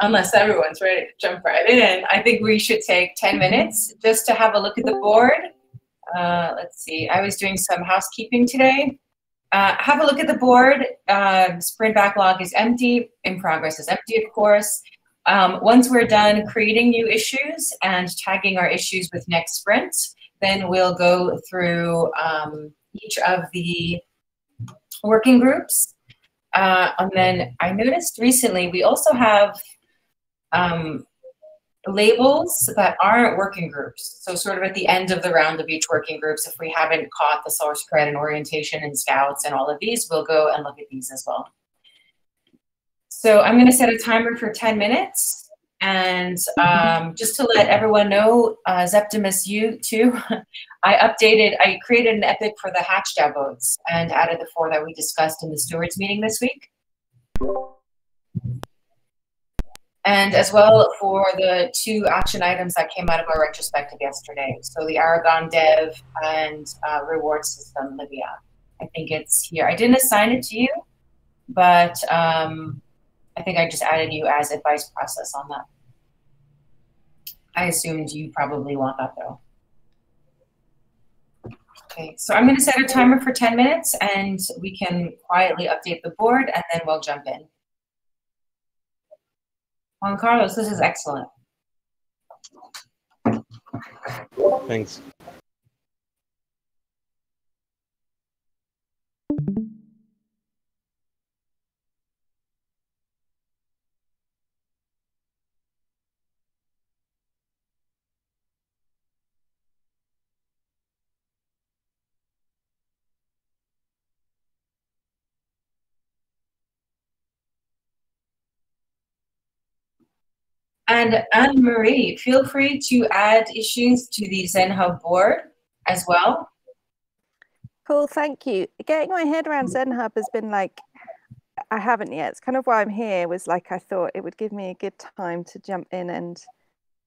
unless everyone's ready to jump right in, I think we should take 10 minutes just to have a look at the board. Let's see, I was doing some housekeeping today. Have a look at the board. Sprint backlog is empty. In progress is empty, of course. Once we're done creating new issues and tagging our issues with next sprint, then we'll go through each of the working groups. And then I noticed recently we also have labels that aren't working groups. So sort of at the end of the round of each working groups, if we haven't caught the source cred and orientation and scouts and all of these, we'll go and look at these as well. So I'm going to set a timer for 10 minutes. And just to let everyone know, Zeptimus, you too, I created an epic for the hatch votes and added the 4 that we discussed in the stewards meeting this week. And as well for the 2 action items that came out of our retrospective yesterday. So the Aragon dev and reward system, Libya. I think it's here. I didn't assign it to you, but I think I just added you as advice process on that. I assumed you probably want that though. Okay, so I'm going to set a timer for 10 minutes and we can quietly update the board and then we'll jump in. Juan Carlos, this is excellent. Thanks. And Anne-Marie, feel free to add issues to the ZenHub board as well. Cool, thank you. Getting my head around ZenHub has been like, I haven't yet. It's kind of why I'm here, was like I thought it would give me a good time to jump in and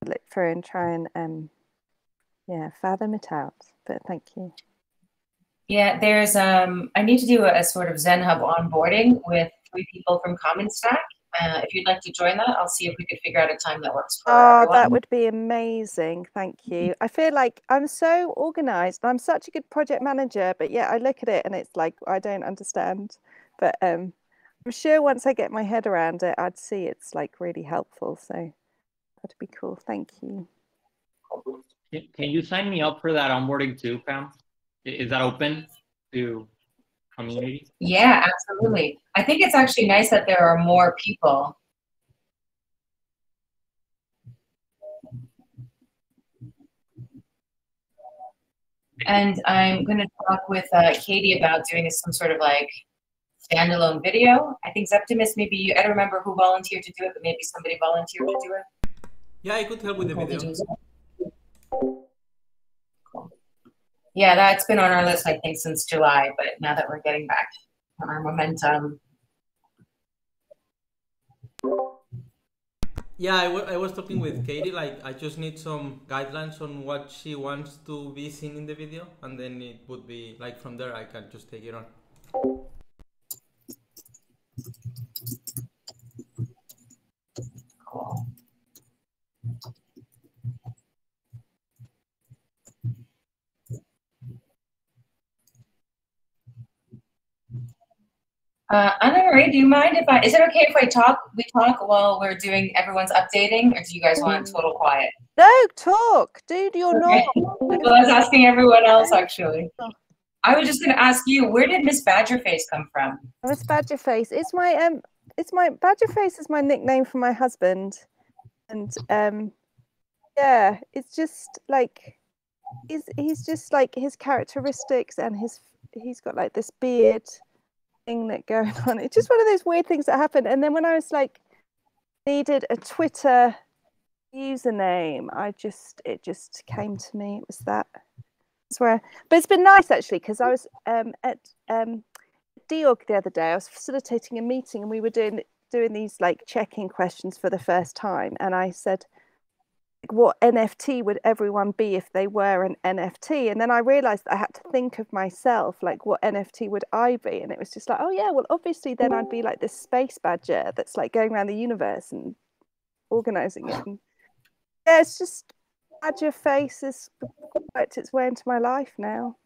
look through and try and yeah, fathom it out. But thank you. Yeah, there's I need to do a sort of ZenHub onboarding with 3 people from Common Stack. If you'd like to join that, I'll see if we could figure out a time that works for everyone. That would be amazing. Thank you. I feel like I'm so organized. I'm such a good project manager, but yeah, I look at it and it's like, I don't understand. But I'm sure once I get my head around it, I'd see it's like really helpful. So that'd be cool. Thank you. Can you sign me up for that onboarding too, Pam? Is that open to community? Yeah, absolutely. I think it's actually nice that there are more people. And I'm going to talk with Katie about doing some sort of like standalone video. I think Zeptimus, maybe I don't remember who volunteered to do it, but maybe somebody volunteered to do it. Yeah, I could help with the video. Cool. Yeah, that's been on our list, I think, since July, but now that we're getting back on our momentum. Yeah, I was talking with Katie, like I just need some guidelines on what she wants to be seen in the video, and then it would be like from there I can just take it on. Cool. Anna-Marie, do you mind if is it okay if we talk while we're doing everyone's updating, or do you guys want total quiet? No, talk, dude, you're okay. not. Well, I was asking everyone else, actually. I was just going to ask you, where did Miss Badgerface come from? Miss Badgerface, it's my Badgerface is my nickname for my husband, and yeah, it's just like he's just like his characteristics, and he's got like this beard thing that going on. It's just one of those weird things that happen. And then when I was like needed a Twitter username, it just came to me. It was that. But it's been nice actually, because I was at Diog the other day. I was facilitating a meeting and we were doing these like check-in questions for the first time, and I said, what NFT would everyone be if they were an NFT? And then I realized I had to think of myself, like what NFT would I be? And it was just like, oh yeah, well obviously then I'd be like this space badger that's like going around the universe and organizing it. And yeah, it's just Badger Face has worked its way into my life now.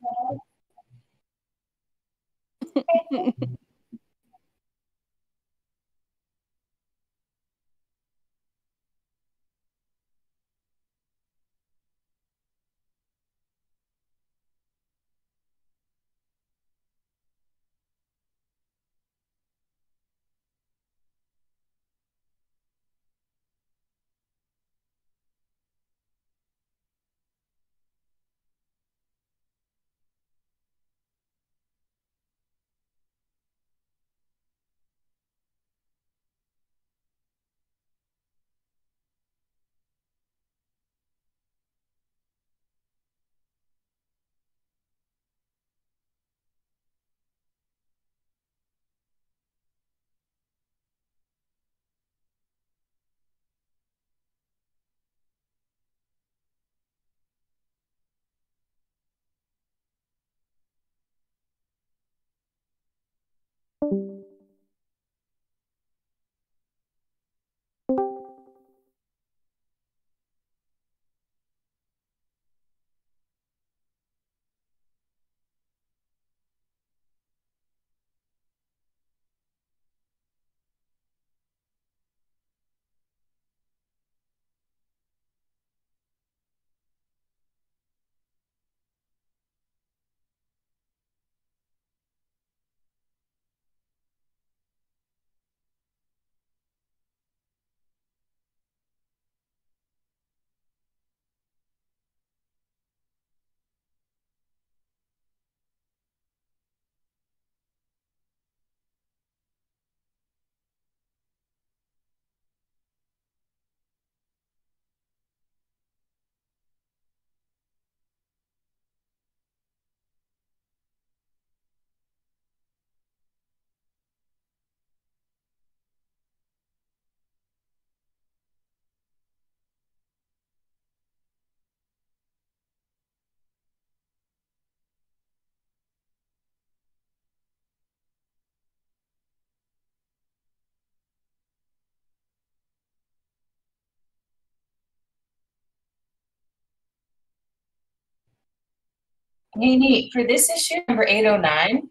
Hey, Nate, for this issue, number 809,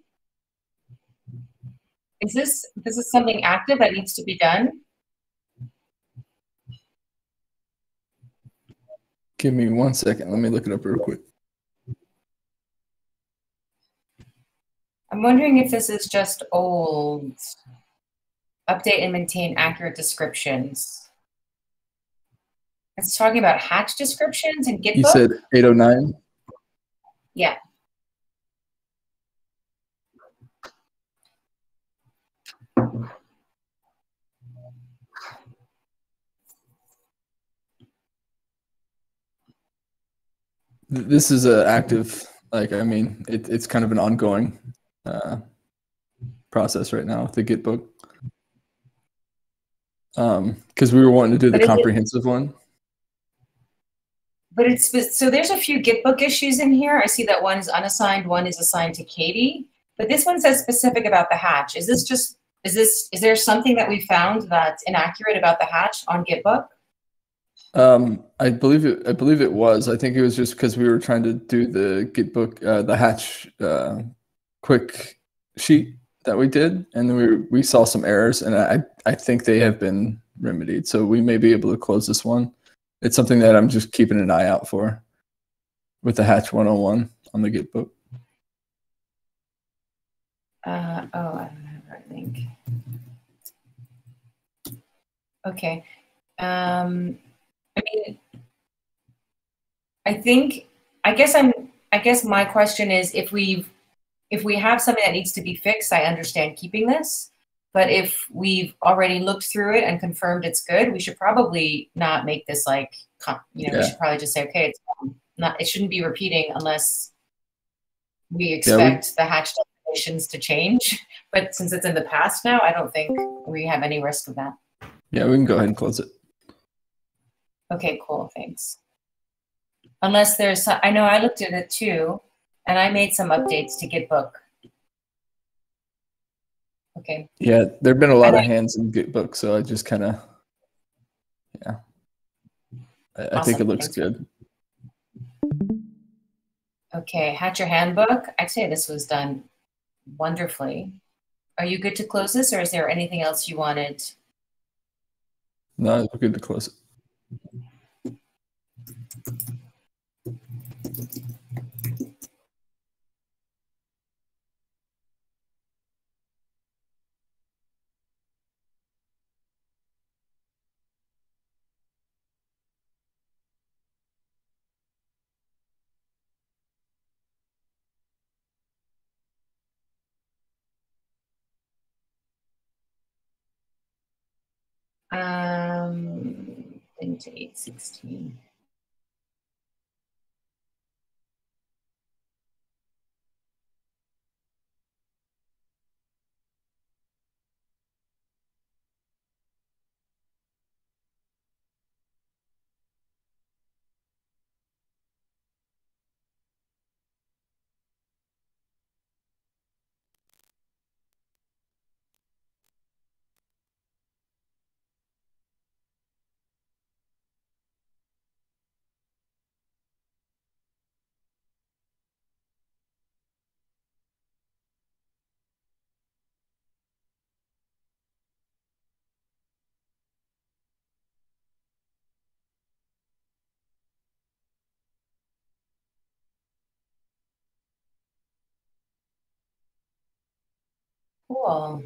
is this something active that needs to be done? Give me 1 second. Let me look it up real quick. I'm wondering if this is just old. Update and maintain accurate descriptions. It's talking about hatch descriptions and Gitbook. You said 809? Yeah. This is a active, like, I mean, it's kind of an ongoing process right now with the Gitbook. Because we were wanting to do the comprehensive one. But so there's a few Gitbook issues in here. I see that one is unassigned, one is assigned to Katie, but this one says specific about the hatch. Is there something that we found that's inaccurate about the hatch on Gitbook? I believe it was. I think it was just because we were trying to do the Gitbook, the hatch quick sheet that we did, and then we saw some errors, and I think they have been remedied. So we may be able to close this one. It's something that I'm just keeping an eye out for with the hatch 101 on the Gitbook. I don't have that link. Okay. I mean, I guess my question is, if we have something that needs to be fixed, I understand keeping this. But if we've already looked through it and confirmed it's good, we should probably not make this like, we should probably just say, okay, it shouldn't be repeating unless we expect the hatch definitions to change. But since it's in the past now, I don't think we have any risk of that. Yeah, we can go ahead and close it. Okay, cool, thanks. Unless there's, I know I looked at it too, and I made some updates to Gitbook. Okay. Yeah, there have been a lot of hands in Gitbook, so I just kind of, Yeah. I think it Awesome. looks Thanks. good. Okay, Hatcher Handbook. I'd say this was done wonderfully. Are you good to close this, or is there anything else you wanted? No, it's good to close it. Into 816. Cool.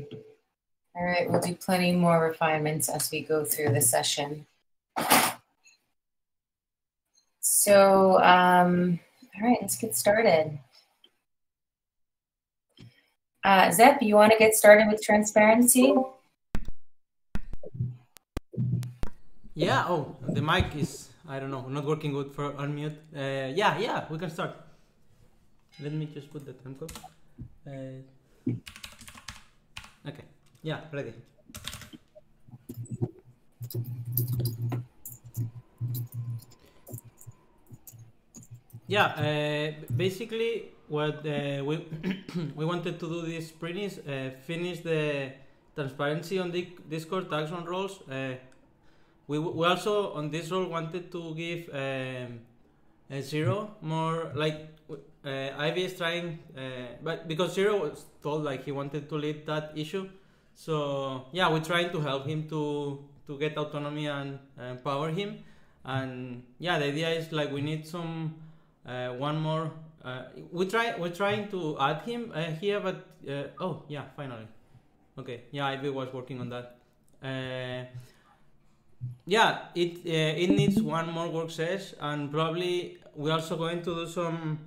All right, we'll do plenty more refinements as we go through the session. So, all right, let's get started. Zep, you want to get started with transparency? Yeah, oh, the mic is, I don't know, not working good for unmute. Yeah, we can start. Let me just put the time code. Okay, yeah, ready. Yeah, basically what we we wanted to do this sprint is finish the transparency on the Discord tags on roles. We also on this role wanted to give a Zero more like Ivy is trying, but because Zero was told like he wanted to lead that issue, so yeah, we're trying to help him to get autonomy and empower him, and yeah, the idea is like we need some one more. We're trying to add him here, but oh yeah, finally, okay, yeah, Ivy was working on that. Yeah, it needs one more work session, and probably we're also going to do some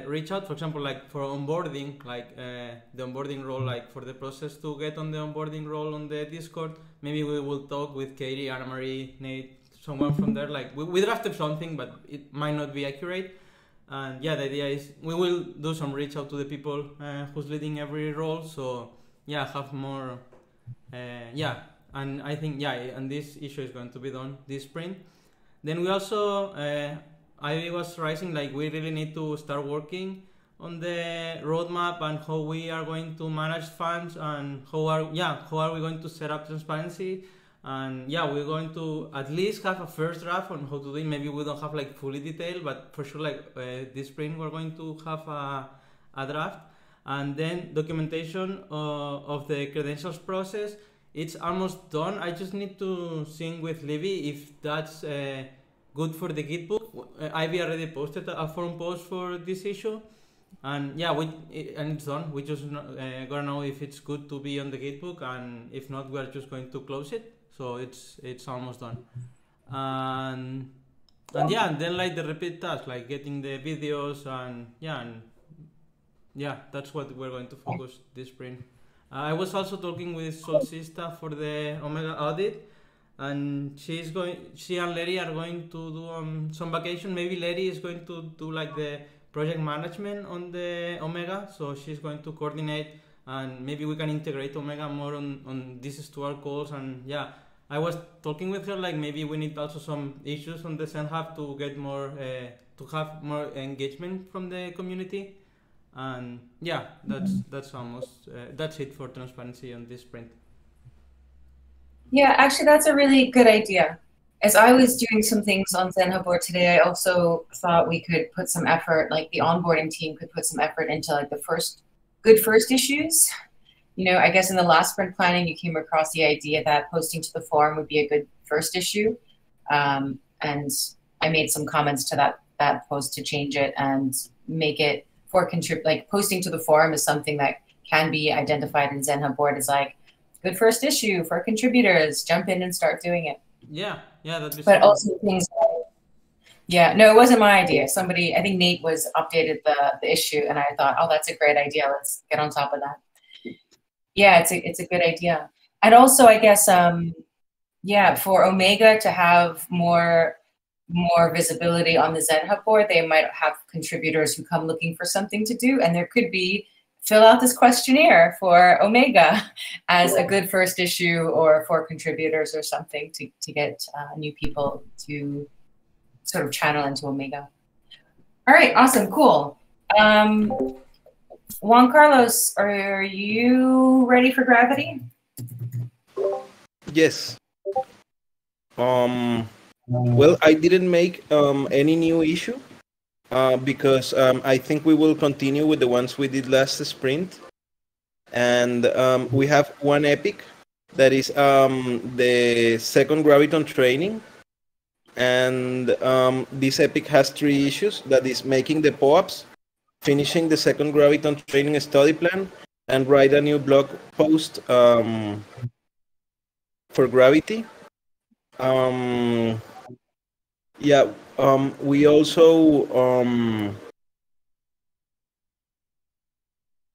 reach out, for example, like for onboarding, like the onboarding role, like for the process to get on the onboarding role on the Discord. Maybe we will talk with Katie, Anna Marie, Nate, someone from there. Like we drafted something, but it might not be accurate. And yeah, the idea is we will do some reach out to the people who's leading every role. So yeah, have more, yeah. And I think, yeah, and this issue is going to be done this sprint. Then we also, Ivy was raising, like, we really need to start working on the roadmap and how we are going to manage funds and how are we going to set up transparency. And yeah, we're going to at least have a first draft on how to do it. Maybe we don't have like fully detailed, but for sure, like this sprint, we're going to have a draft. And then documentation of the credentials process. It's almost done. I just need to sync with Livy if that's good for the Gitbook. Ivy already posted a forum post for this issue, and yeah, and it's done. We just gotta know if it's good to be on the Gitbook, and if not, we're just going to close it. So it's almost done. And yeah, and then like the repeat tasks, like getting the videos, and yeah, that's what we're going to focus this sprint. I was also talking with Solcista for the Omega audit, and she and Larry are going to do some vacation. Maybe Larry is going to do like the project management on the Omega, so she's going to coordinate, and maybe we can integrate Omega more on these Steward calls. And yeah, I was talking with her like maybe we need also some issues on the Zen Hub to get more to have more engagement from the community. And yeah, that's almost that's it for transparency on this sprint. Yeah, actually, that's a really good idea. as I was doing some things on Zenhub board today, I also thought we could put some effort, like the onboarding team could put some effort into like the good first issues. You know, I guess in the last sprint planning, you came across the idea that posting to the forum would be a good first issue. And I made some comments to that post to change it and make it for like posting to the forum is something that can be identified in Zenhub board as like good first issue for contributors. Jump in and start doing it. Yeah, that'd be. But also things. Yeah, no, it wasn't my idea. Somebody, I think Nate was updated the issue, and I thought, oh, that's a great idea. Let's get on top of that. Yeah, it's a good idea. And also, I guess, yeah, for Omega to have more visibility on the Zenhub board, they might have contributors who come looking for something to do, and there could be fill out this questionnaire for Omega as a good first issue or for contributors or something to get new people to sort of channel into Omega. All right, awesome, cool. Juan Carlos, are you ready for Gravity? Yes. Well, I didn't make any new issue because I think we will continue with the ones we did last sprint. And we have one epic that is the second Graviton training. And this epic has 3 issues. That is making the POAPs, finishing the second Graviton training study plan, and write a new blog post for Gravity. Yeah, we also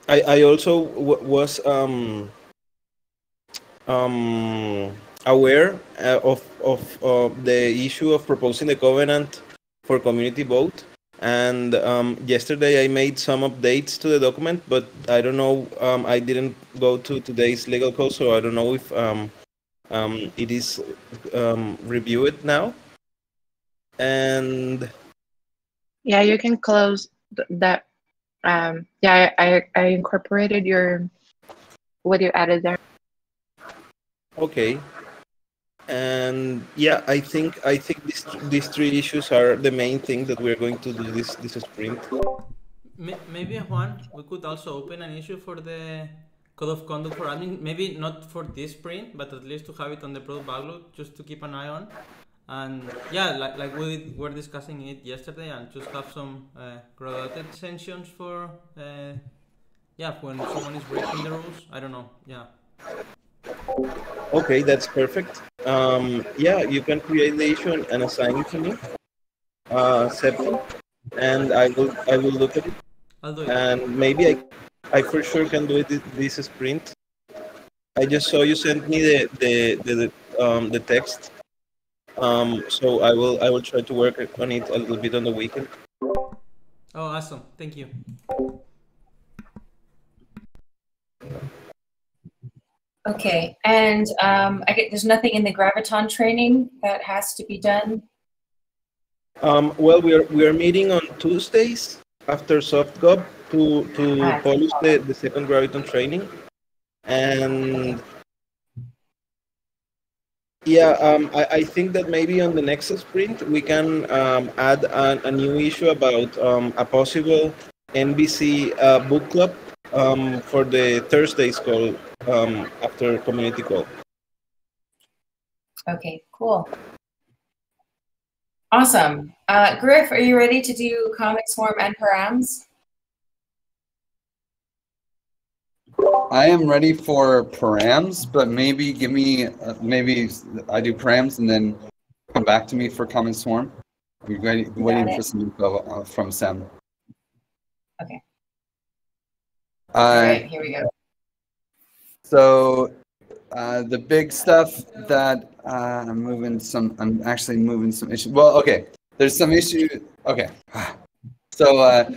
I also was aware of the issue of proposing the covenant for community vote, and yesterday I made some updates to the document, but I don't know, I didn't go to today's legal code, so I don't know if it is reviewed now. And yeah, you can close that. Yeah, I incorporated what you added there. Okay. And yeah, I think these 3 issues are the main thing that we're going to do this sprint. Maybe, Juan, we could also open an issue for the code of conduct for admin. Maybe not for this sprint, but at least to have it on the product backlog, just to keep an eye on. And yeah, like we were discussing it yesterday, and just have some graduated sanctions for yeah, when someone is breaking the rules. I don't know. Yeah. Okay, that's perfect. Yeah, you can create the issue and assign it to me, Septi, and I will look at it. I'll do it. And maybe I for sure can do it this sprint. I just saw you sent me the text. So I will try to work on it a little bit on the weekend. Oh, awesome! Thank you. Okay, and there's nothing in the Graviton training that has to be done. Well, we are meeting on Tuesdays after SoftGov to polish the second Graviton training, and yeah, I think that maybe on the next sprint we can add a new issue about a possible NBC book club for the Thursdays call after community call. Okay, cool. Awesome. Griff, are you ready to do Comic Swarm and Params? I am ready for Params, but maybe give me maybe I do Params and then come back to me for Common Swarm. We're waiting for some info from Sam. Okay. All right, here we go. So the big stuff that I'm actually moving some issues. Well, okay, there's some issue. Okay. So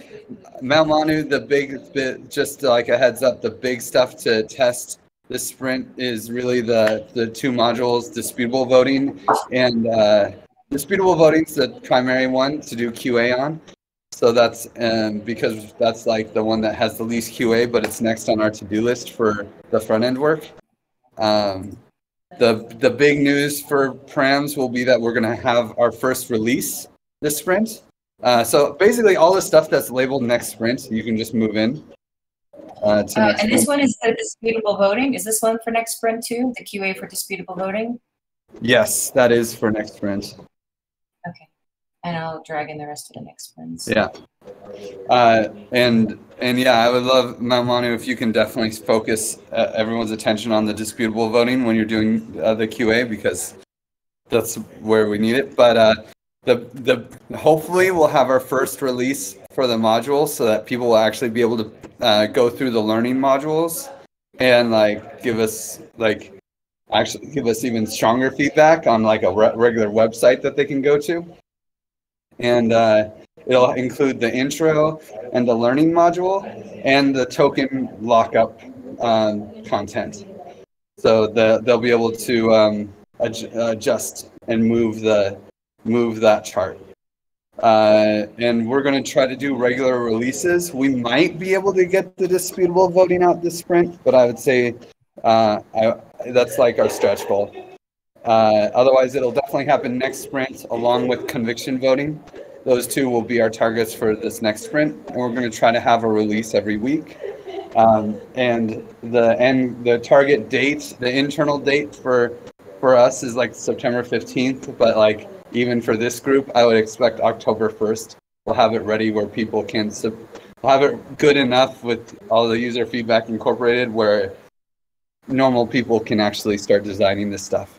Mount Manu, the big bit, just like a heads up, the big stuff to test this sprint is really the 2 modules, disputable voting, and disputable voting is the primary one to do QA on. So that's because that's like the one that has the least QA, but it's next on our to-do list for the front end work. The big news for Params will be that we're going to have our first release this sprint. So basically all the stuff that's labeled next sprint, you can just move in. To next And sprint. this one is the disputable voting. Is this one for next sprint too? The QA for disputable voting? Yes, that is for next sprint. Okay. And I'll drag in the rest of the next sprints. Yeah. And yeah, I would love, Manu, if you can definitely focus everyone's attention on the disputable voting when you're doing the QA, because that's where we need it. But hopefully we'll have our first release for the module so that people will actually be able to go through the learning modules and like give us even stronger feedback on like a regular website that they can go to. And it'll include the intro and the learning module and the token lockup content. So they'll be able to adjust and move that chart. And we're going to try to do regular releases. We might be able to get the disputable voting out this sprint, but I would say that's like our stretch goal. Otherwise, it'll definitely happen next sprint along with conviction voting. Those two will be our targets for this next sprint, and we're going to try to have a release every week. And the target date, the internal date for us is like September 15th, but like even for this group, I would expect October 1st. We'll have it ready where people can, we'll have it good enough with all the user feedback incorporated where normal people can actually start designing this stuff.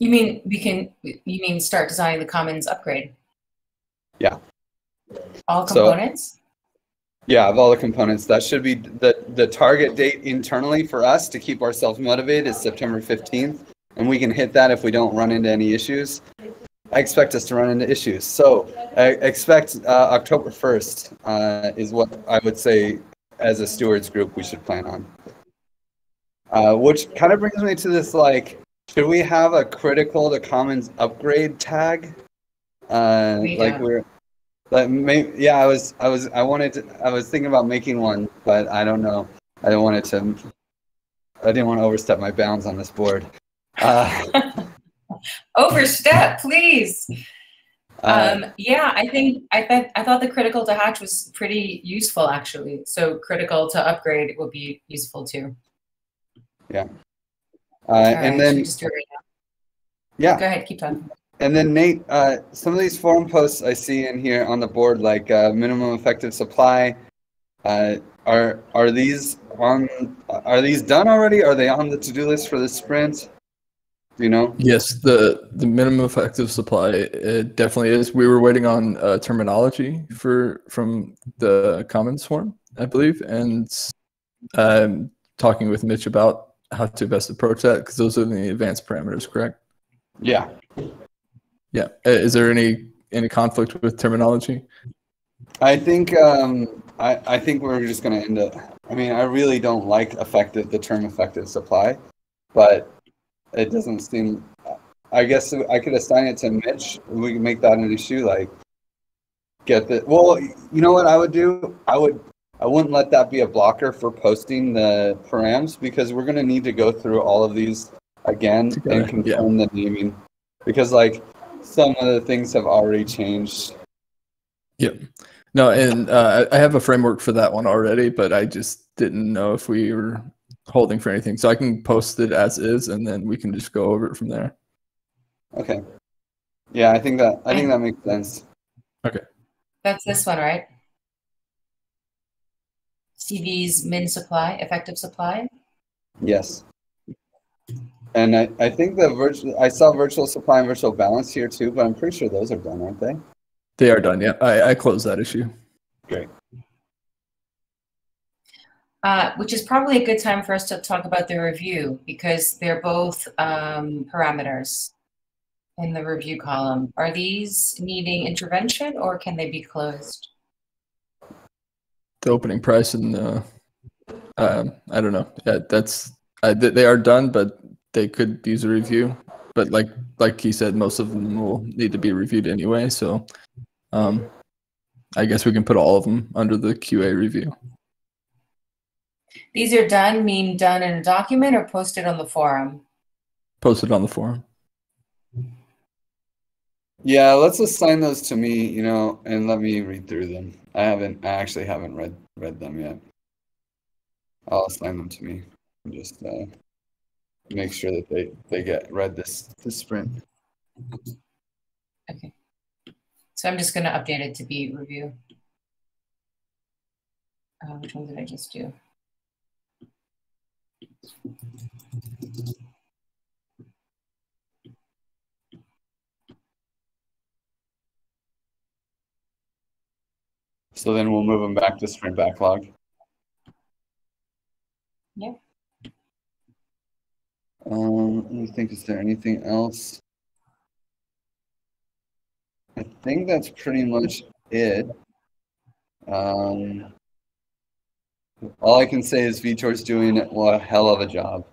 You mean start designing the Commons upgrade? Yeah. All components? Yeah, of all the components. That should be the target date internally for us to keep ourselves motivated is September 15th. And we can hit that if we don't run into any issues. I expect us to run into issues. So I expect October 1st is what I would say as a stewards group we should plan on. Which kind of brings me to this, like, should we have a critical to commons upgrade tag? I was thinking about making one, but I don't know. I didn't want to overstep my bounds on this board. Overstep, please. Yeah, I thought the critical to hatch was pretty useful actually. So critical to upgrade will be useful too. Yeah. And then just do it right now. Yeah. Go ahead, keep talking. And then Nate, some of these forum posts I see in here on the board, like minimum effective supply, are these done already? Are they on the to-do list for the sprint? Do you know? Yes, the minimum effective supply, it definitely is. We were waiting on terminology from the Commons forum, I believe, and talking with Mitch about how to best approach that, because those are the advanced parameters, correct? Yeah. Yeah. Is there any conflict with terminology? I think I think we're just going to end up. I mean, I really don't like the term effective supply, but it doesn't seem. I guess I could assign it to Mitch. We can make that an issue. Like, get the. Well, you know what I would do? I wouldn't let that be a blocker for posting the params, because we're going to need to go through all of these again and confirm the naming, because like some of the things have already changed. Yep. No, and I have a framework for that one already, but I just didn't know if we were holding for anything. So I can post it as is, and then we can just go over it from there. Okay. Yeah, I think that makes sense. Okay. That's this one, right? CV's min supply, effective supply. Yes. And I think I saw virtual supply and virtual balance here too, but I'm pretty sure those are done, aren't they? They are done, yeah. I closed that issue. Great. Which is probably a good time for us to talk about the review, because they're both parameters in the review column. Are these needing intervention, or can they be closed? The opening price and I don't know. Yeah, they are done, but they could use a review. But like he said, most of them will need to be reviewed anyway. So I guess we can put all of them under the QA review. These are done, mean done in a document or posted on the forum? Posted on the forum. Yeah, let's assign those to me, you know, and let me read through them. I actually haven't read them yet. I'll assign them to me and just make sure that they get read this sprint. Okay. So I'm just going to update it to be review. Which one did I just do? So then we'll move them back to sprint backlog. Yeah. Let me think, is there anything else? I think that's pretty much it. All I can say is Vitor's doing a hell of a job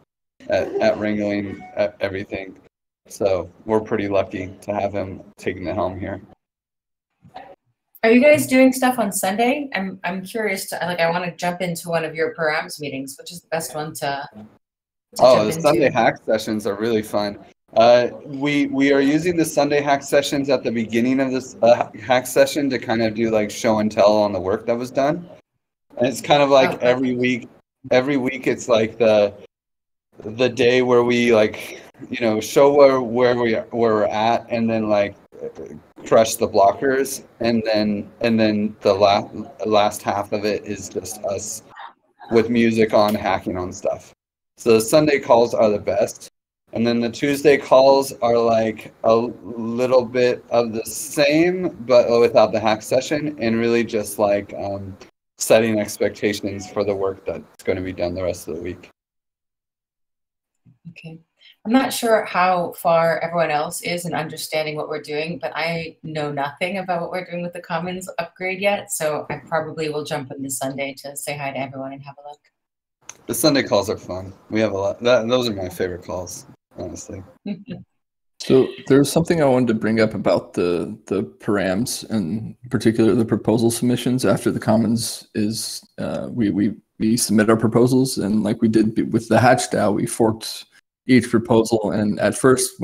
at wrangling everything. So we're pretty lucky to have him taking the helm here. Are you guys doing stuff on Sunday? I'm curious to, like, I want to jump into one of your Params meetings. Which is the best one to Oh, the jump Sunday into? hack sessions are really fun. We are using the Sunday hack sessions at the beginning of this hack session to kind of do like show and tell on the work that was done. And it's kind of like every week it's like the day where we like, you know, show where we're at, and then like crush the blockers, and then the last half of it is just us with music on, hacking on stuff. So the Sunday calls are the best. And then the Tuesday calls are like a little bit of the same, but without the hack session, and really just like setting expectations for the work that's going to be done the rest of the week. Okay. I'm not sure how far everyone else is in understanding what we're doing, but I know nothing about what we're doing with the Commons upgrade yet, so I probably will jump in this Sunday to say hi to everyone and have a look. The Sunday calls are fun. We have a lot. Those are my favorite calls, honestly. So there's something I wanted to bring up about the params, and in particular the proposal submissions after the Commons is we submit our proposals, and like we did with the Hatch DAO, we forked each proposal, and at first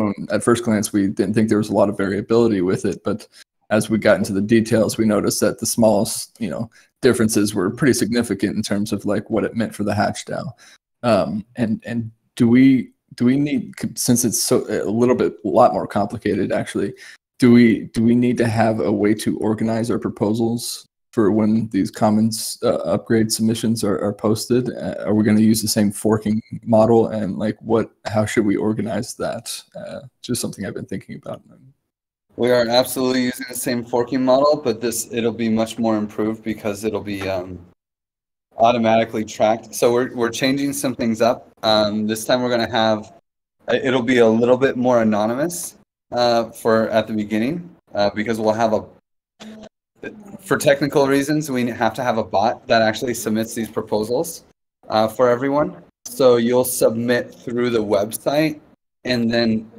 glance we didn't think there was a lot of variability with it, but as we got into the details, we noticed that the smallest differences were pretty significant in terms of like what it meant for the Hatch DAO. And do we need, since it's so a lot more complicated actually, do we need to have a way to organize our proposals for when these Commons upgrade submissions are posted? Are we going to use the same forking model, and like how should we organize that? Just something I've been thinking about. We are absolutely using the same forking model, but it'll be much more improved because it'll be automatically tracked. So we're changing some things up. This time we're going to have, it'll be a little bit more anonymous at the beginning because we'll have for technical reasons, we have to have a bot that actually submits these proposals for everyone. So you'll submit through the website, and then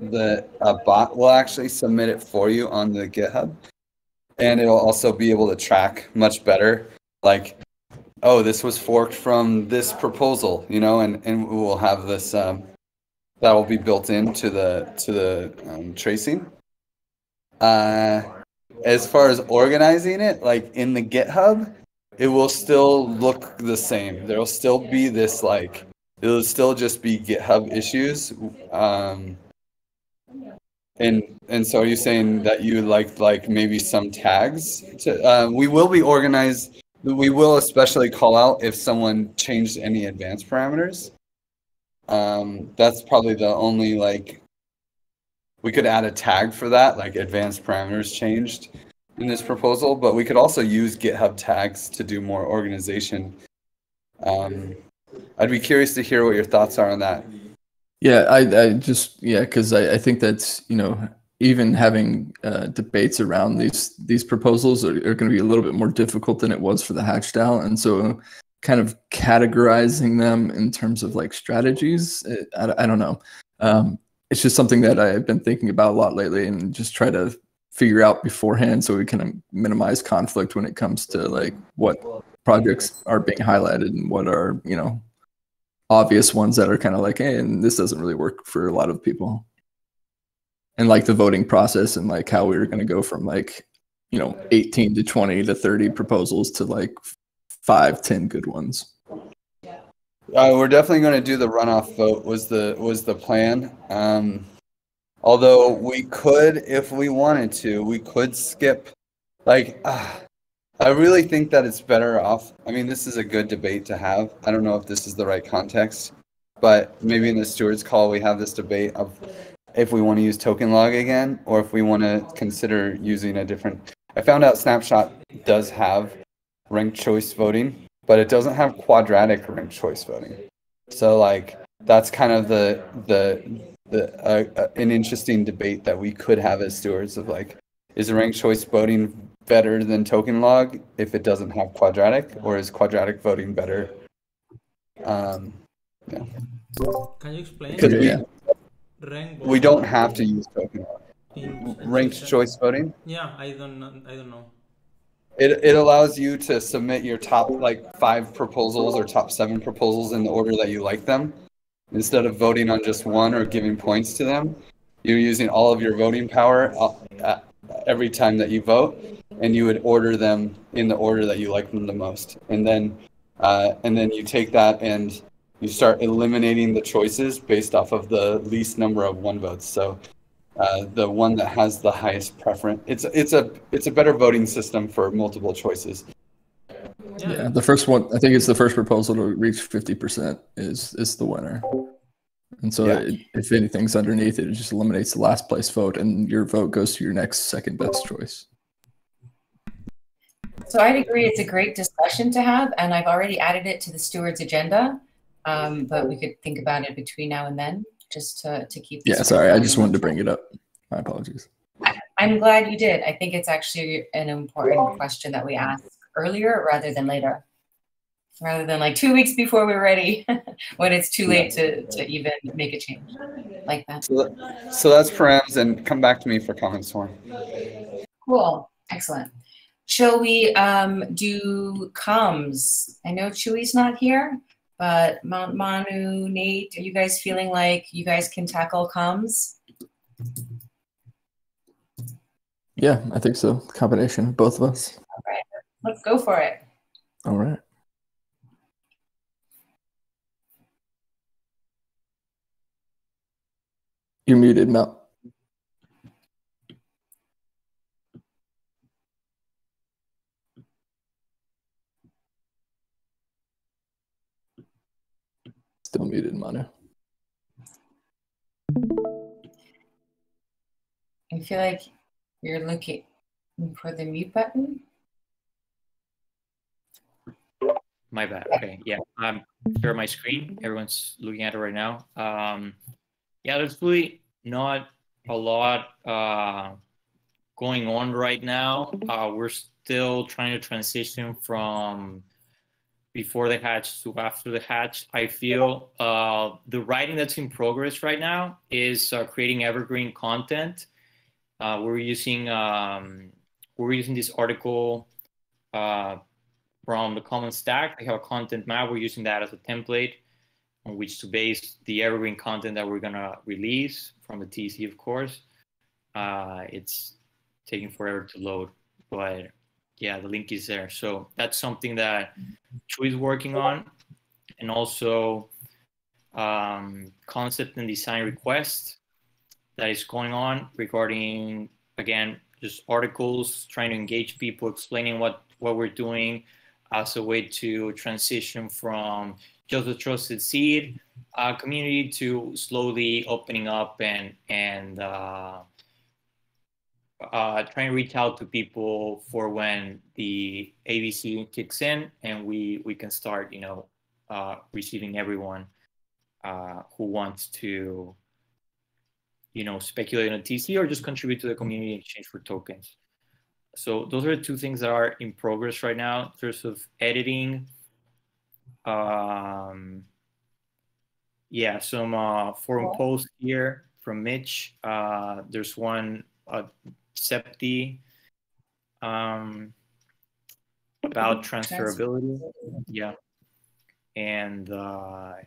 a bot will actually submit it for you on the GitHub. And it'll also be able to track much better, like, oh, this was forked from this proposal, and we'll have this, that will be built into the tracing. As far as organizing it, like in the GitHub, it will still look the same. There'll still be this it'll still just be GitHub issues. And so are you saying that you like maybe some tags? We will be organized. We will especially call out if someone changed any advanced parameters. That's probably the only we could add a tag for that, like advanced parameters changed in this proposal, but we could also use GitHub tags to do more organization. I'd be curious to hear what your thoughts are on that. Yeah, because I think that's, even having debates around these proposals are going to be a little bit more difficult than it was for the Hatch DAO. And so kind of categorizing them in terms of strategies, I don't know. It's just something that I've been thinking about a lot lately, and just try to figure out beforehand so we can minimize conflict when it comes to like what projects are being highlighted and what are, you know, obvious ones that are kind of like, hey, and this doesn't really work for a lot of people. And like the voting process and like how we were going to go from like, you know, 18 to 20 to 30 proposals to like 5, 10 good ones. We're definitely going to do the runoff vote was the plan. Although we could, if we wanted to, we could skip. Like, I really think that it's better off. I mean, this is a good debate to have. I don't know if this is the right context, but maybe in the stewards call we have this debate of if we want to use token log again or if we want to consider using a different. I found out Snapshot does have ranked choice voting, but it doesn't have quadratic ranked choice voting. So like that's kind of an interesting debate that we could have as stewards of like, is ranked choice voting better than token log if it doesn't have quadratic, or is quadratic voting better? Yeah. Can you explain? Because Rank we don't have to use token log. Ranked choice voting. Yeah, I don't know. It allows you to submit your top like 5 proposals or top 7 proposals in the order that you like them. Instead of voting on just one or giving points to them, you're using all of your voting power every time that you vote, and you would order them in the order that you like them the most. And then you take that and you start eliminating the choices based off of the least number of one votes. So the one that has the highest preference. It's a better voting system for multiple choices. Yeah, the first one, I think it's the first proposal to reach 50% is the winner. And so if anything's underneath it, it just eliminates the last place vote and your vote goes to your next second best choice. So I'd agree it's a great discussion to have, and I've already added it to the stewards agenda, but we could think about it between now and then just to keep this. Yeah, sorry, I just wanted to bring it up. My apologies. I'm glad you did. I think it's actually an important question that we asked earlier rather than later. Rather than like 2 weeks before we're ready, when it's too late to even make a change like that. So that's Params, and come back to me for comments, Warren. Cool, excellent. Shall we do comms? I know Chewy's not here, but Manu, Nate, are you guys feeling like you guys can tackle comms? Yeah, I think so. Combination of both of us. All right, let's go for it. All right. You're muted, Mel. Still muted, Manu. I feel like you're looking for the mute button. My bad. Okay, yeah, I'm share my screen. Everyone's looking at it right now. Yeah, there's really not a lot going on right now. We're still trying to transition from before the hatch to after the hatch. I feel the writing that's in progress right now is creating evergreen content. We're using this article from the Common Stack. They have a content map. We're using that as a template on which to base the evergreen content that we're gonna release from the TEC, of course. It's taking forever to load, but yeah, the link is there. So that's something that Chu is working on, and also concept and design request that is going on regarding, again, just articles, trying to engage people, explaining what we're doing as a way to transition from just a trusted seed community to slowly opening up and trying to reach out to people for when the ABC kicks in and we can start, receiving everyone who wants to, speculate on a TC or just contribute to the community in exchange for tokens. So those are the two things that are in progress right now in terms of editing. Some forum posts here from Mitch. There's one SEPT, about transferability. Yeah. And I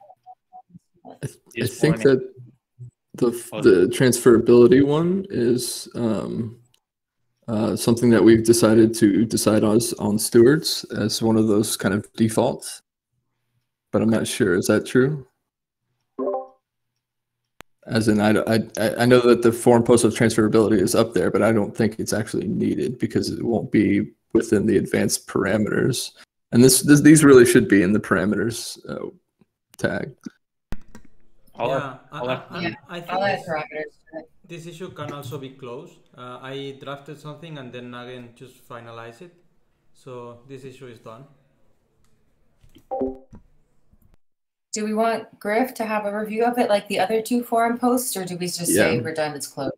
this think one, that the transferability one is something that we've decided to decide on Stewards as one of those kind of defaults, but I'm not sure. Is that true? As in, I know that the forum post of transferability is up there, but I don't think it's actually needed because it won't be within the advanced parameters. And these really should be in the parameters tag. Yeah, Yeah, I I'll add think parameters to it. this issue can also be closed. I drafted something and then again just finalize it. So this issue is done. Do we want Griff to have a review of it like the other two forum posts, or do we just say we're done, it's closed?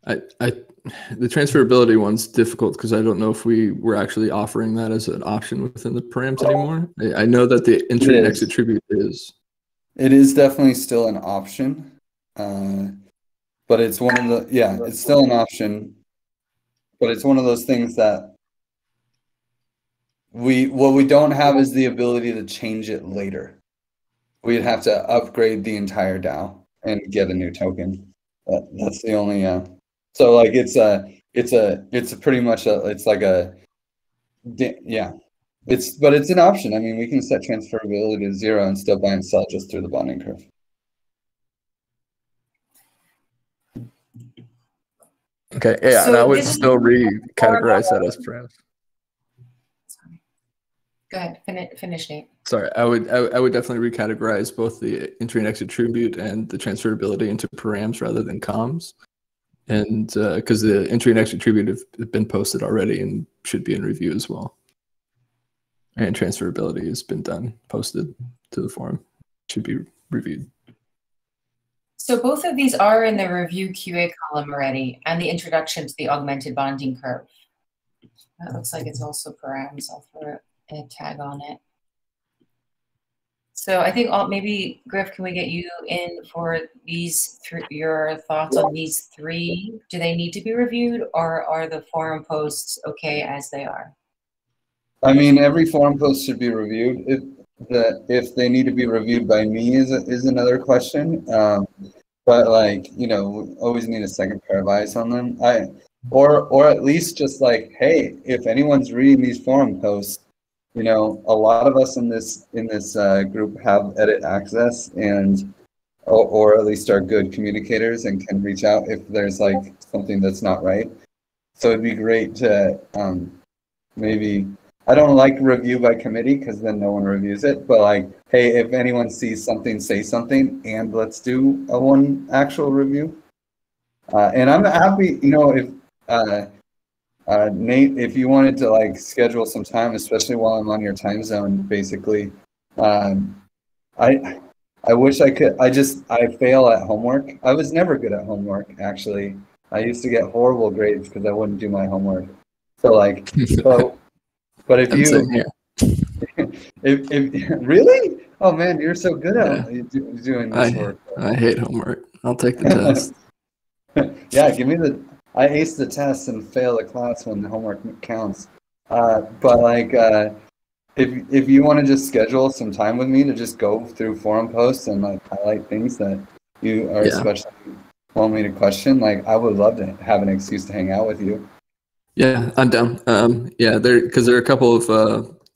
The transferability one's difficult because I don't know if we were actually offering that as an option within the params anymore. I know that the entry and exit tribute is. It is definitely still an option, but it's one of the it's still an option, but it's one of those things that what we don't have is the ability to change it later. We'd have to upgrade the entire DAO and get a new token. That's the only so like it's pretty much it's like a but it's an option. I mean, we can set transferability to 0 and still buy and sell just through the bonding curve. Okay, yeah, So and I would this is still re-categorize that as params. Go ahead, finish, Nate. Sorry, I would definitely recategorize both the entry and exit tribute and the transferability into params rather than comms, and because the entry and exit tribute have been posted already and should be in review as well, and transferability has been posted to the forum, should be reviewed. So both of these are in the review QA column already, and the introduction to the augmented bonding curve. That looks like it's also params. I'll throw a tag on it. So I think maybe Griff, can we get you in for these your thoughts on these three? Do they need to be reviewed, or are the forum posts okay as they are? I mean, every forum post should be reviewed. If they need to be reviewed by me is another question. But like, you know, we always need a second pair of eyes on them. Or at least just like, hey, if anyone's reading these forum posts, you know, a lot of us in this group have edit access and or at least are good communicators and can reach out if there's like something that's not right. So it'd be great to maybe, I don't like review by committee because then no one reviews it, but like, hey, if anyone sees something, say something, and let's do one actual review. And I'm happy, you know, if Nate, if you wanted to like schedule some time, especially while I'm on your time zone, basically, I wish I could. I fail at homework. I was never good at homework, actually. I used to get horrible grades because I wouldn't do my homework. So like, but if you, if really, oh man, you're so good at doing this work. I hate homework. I'll take the test. Yeah, I ace the test and fail the class when the homework counts. But like, if you want to just schedule some time with me to just go through forum posts and like highlight things that you are especially want me to question, like I would love to have an excuse to hang out with you. Yeah, I'm down. Yeah, because there are a couple of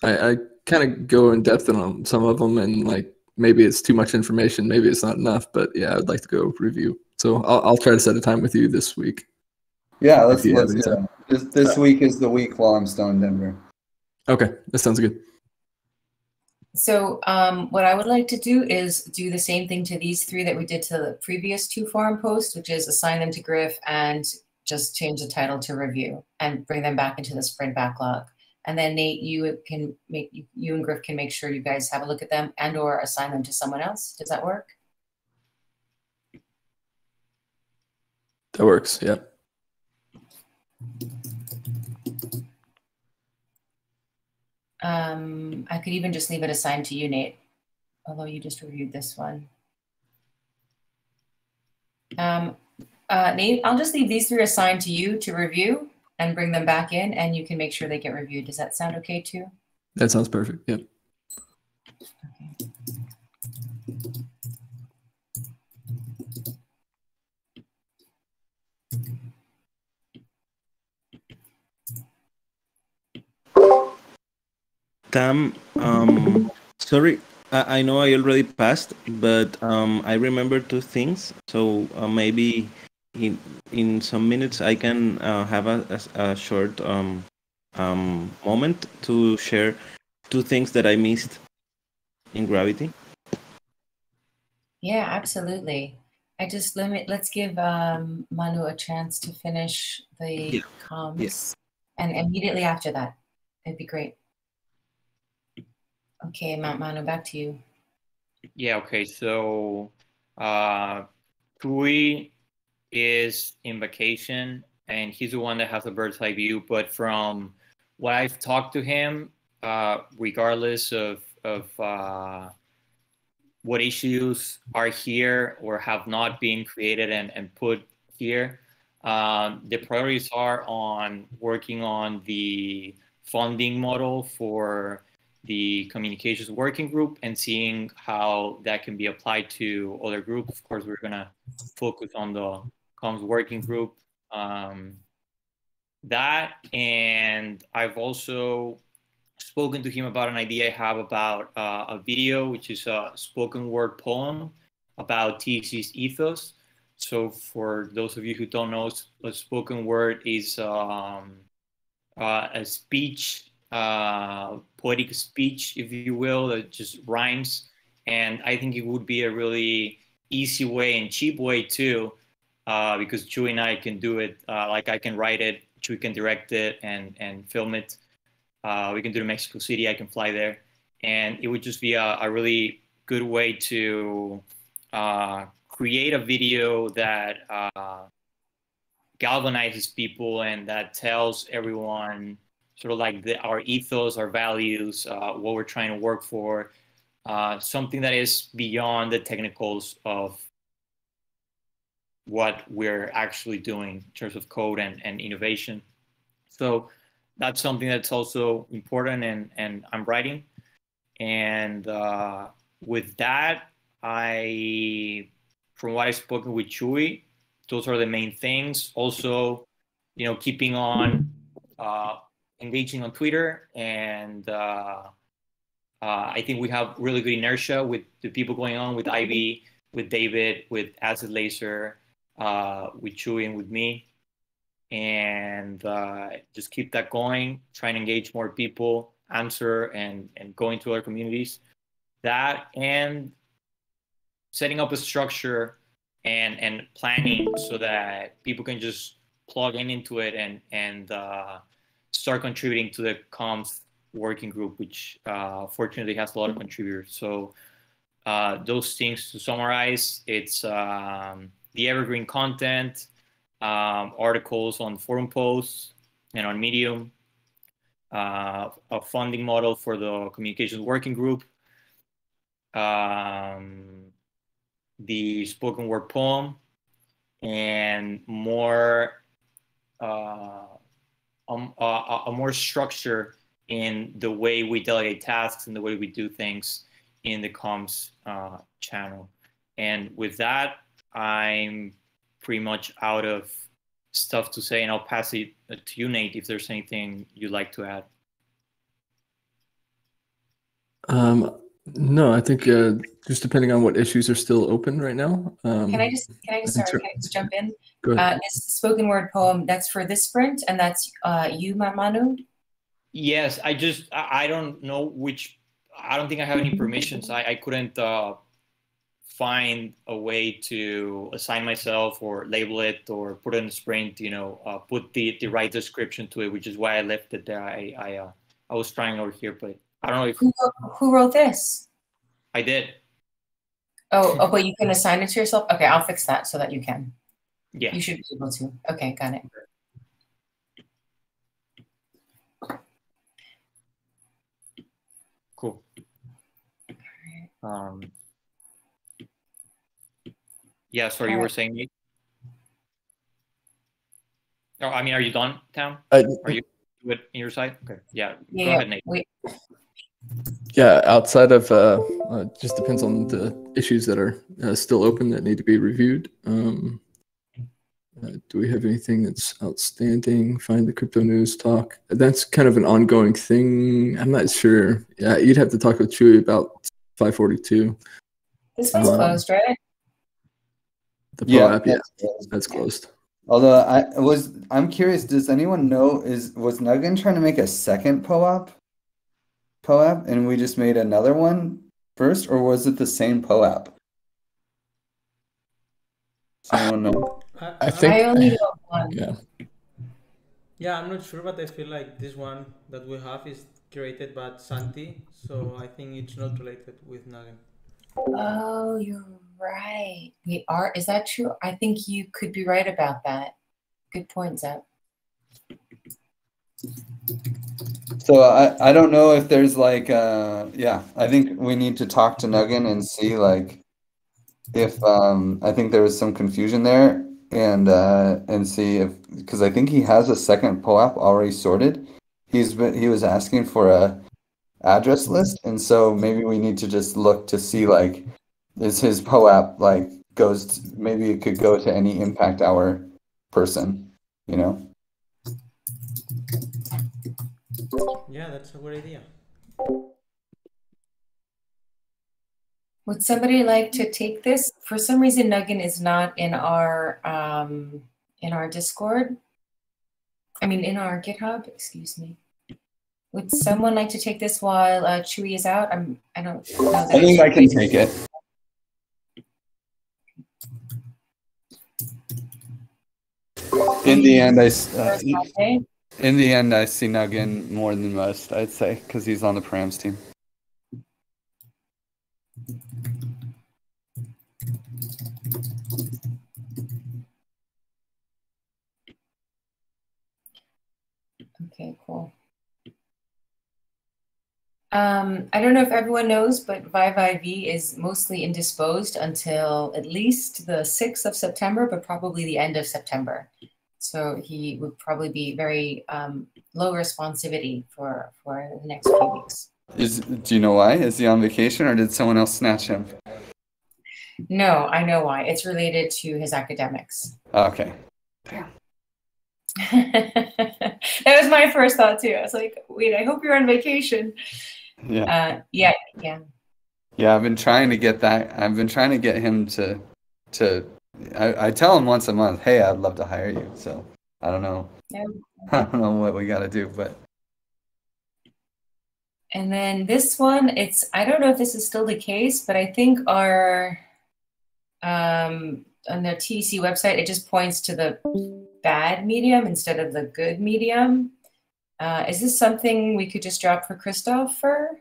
I kind of go in depth on some of them, and like maybe it's too much information, maybe it's not enough, but yeah, I'd like to go review. So I'll try to set a time with you this week. Yeah, let's do that. This week is the week while I'm still in Denver. Okay, that sounds good. So what I would like to do is do the same thing to these three that we did to the previous two forum posts, which is assign them to Griff and just change the title to review and bring them back into the sprint backlog. And then Nate, you and Griff can make sure you guys have a look at them and or assign them to someone else. Does that work? That works, yeah. I could even just leave it assigned to you, Nate, although you just reviewed this one. Nate, I'll just leave these 3 assigned to you to review and bring them back in, and you can make sure they get reviewed. Does that sound okay too? That sounds perfect. Yep. Tam, sorry, I know I already passed, but I remember 2 things. So maybe in some minutes I can have a short moment to share 2 things that I missed in Gravity. Yeah, absolutely. Let's give Manu a chance to finish the comms, and immediately after that, it'd be great. Okay, Manu, back to you. Yeah, okay. So Tui is in vacation, and he's the one that has a bird's eye view. But from what I've talked to him, regardless of what issues are here or have not been created and put here, the priorities are on working on the funding model for the communications working group and seeing how that can be applied to other groups. Of course, we're going to focus on the comms working group. That, and I've also spoken to him about an idea I have about a video, which is a spoken word poem about TEC's ethos. So for those of you who don't know, a spoken word is a speech, poetic speech, if you will, that just rhymes. And I think it would be a really easy way and cheap way too, because Chewy and I can do it. Like I can write it, Chewy can direct it and film it. We can do it in Mexico City. I can fly there. And it would just be a really good way to create a video that galvanizes people and that tells everyone sort of like our ethos, our values, what we're trying to work for, something that is beyond the technicals of what we're actually doing in terms of code and innovation. So that's something that's also important and I'm writing. And with that, from what I've spoken with Chewy, those are the main things. Also, keeping on engaging on Twitter. And I think we have really good inertia with the people going on with Ivy, with David, with Acid Laser, with Chewy and with me. And just keep that going, try and engage more people, answer and go into other communities. That and setting up a structure and planning so that people can just plug into it and start contributing to the comms working group, which fortunately has a lot of contributors. So those things, to summarize, it's the evergreen content, articles on forum posts and on Medium, a funding model for the communications working group, the spoken word poem, and more a more structure in the way we delegate tasks and the way we do things in the comms channel. And with that, I'm pretty much out of stuff to say, and I'll pass it to you, Nate, if there's anything you'd like to add. No, I think just depending on what issues are still open right now. Can I just jump in? Go ahead. This spoken word poem, that's for this sprint, and that's you, Manu? Yes, I don't know which, I don't think I have any permissions. I couldn't find a way to assign myself or label it or put it in the sprint, put the right description to it, which is why I left it there. I was trying over here, but I don't know if... Who wrote this? I did. Oh, but you can assign it to yourself? Okay, I'll fix that so that you can. Yeah. You should be able to. Okay, got it. Cool. Yeah, sorry, you were saying, Nate? Oh, I mean, are you done, Tam? I, Are you with your side? Okay. Yeah. Go Yeah, ahead, Nate. yeah, outside of just depends on the issues that are still open that need to be reviewed. Do we have anything that's outstanding? Find the crypto news talk. That's kind of an ongoing thing. I'm not sure. Yeah, you'd have to talk with Chewy about 542. This one's closed, right? The Yeah, POAP, yeah, that's closed. Although I'm curious, does anyone know, was Nuggin trying to make a second POAP and we just made another one first, or was it the same POAP? Does anyone know? I think I only know one. yeah. Yeah, I'm not sure, but I feel like this one that we have is created by Santi, so I think it's not related with Nugget. Oh, you're right. We are. Is that true? I think you could be right about that. Good point, Zep. So I don't know if there's like yeah, I think we need to talk to Nuggin and see like if I think there was some confusion there and see if, because I think he has a second POAP already sorted. He was asking for a address list, and so maybe we need to just look to see like, is his POAP like maybe it could go to any impact hour person, you know? Yeah, that's a good idea. Would somebody like to take this? For some reason, Nuggin is not in our Discord. I mean, in our GitHub. Excuse me. Would someone like to take this while Chewy is out? I don't know that. I think I can take it. In the end, I see Nuggin more than most, I'd say, because he's on the Params team. Okay, cool. I don't know if everyone knows, but ViViV is mostly indisposed until at least the 6th of September, but probably the end of September. So he would probably be very low responsivity for the next few weeks. Do you know why? Is he on vacation or did someone else snatch him? No, I know why. It's related to his academics. Okay. Damn. That was my first thought too. I was like, wait, I hope you're on vacation. Yeah. Yeah. Yeah, I've been trying to get that. I've been trying to get him to I tell him once a month, hey, I'd love to hire you. So I don't know. Yeah. I don't know what we gotta do, but. And then this one, I don't know if this is still the case, but I think our on the TEC website, it just points to the bad medium instead of the good medium. Is this something we could just drop for Christopher?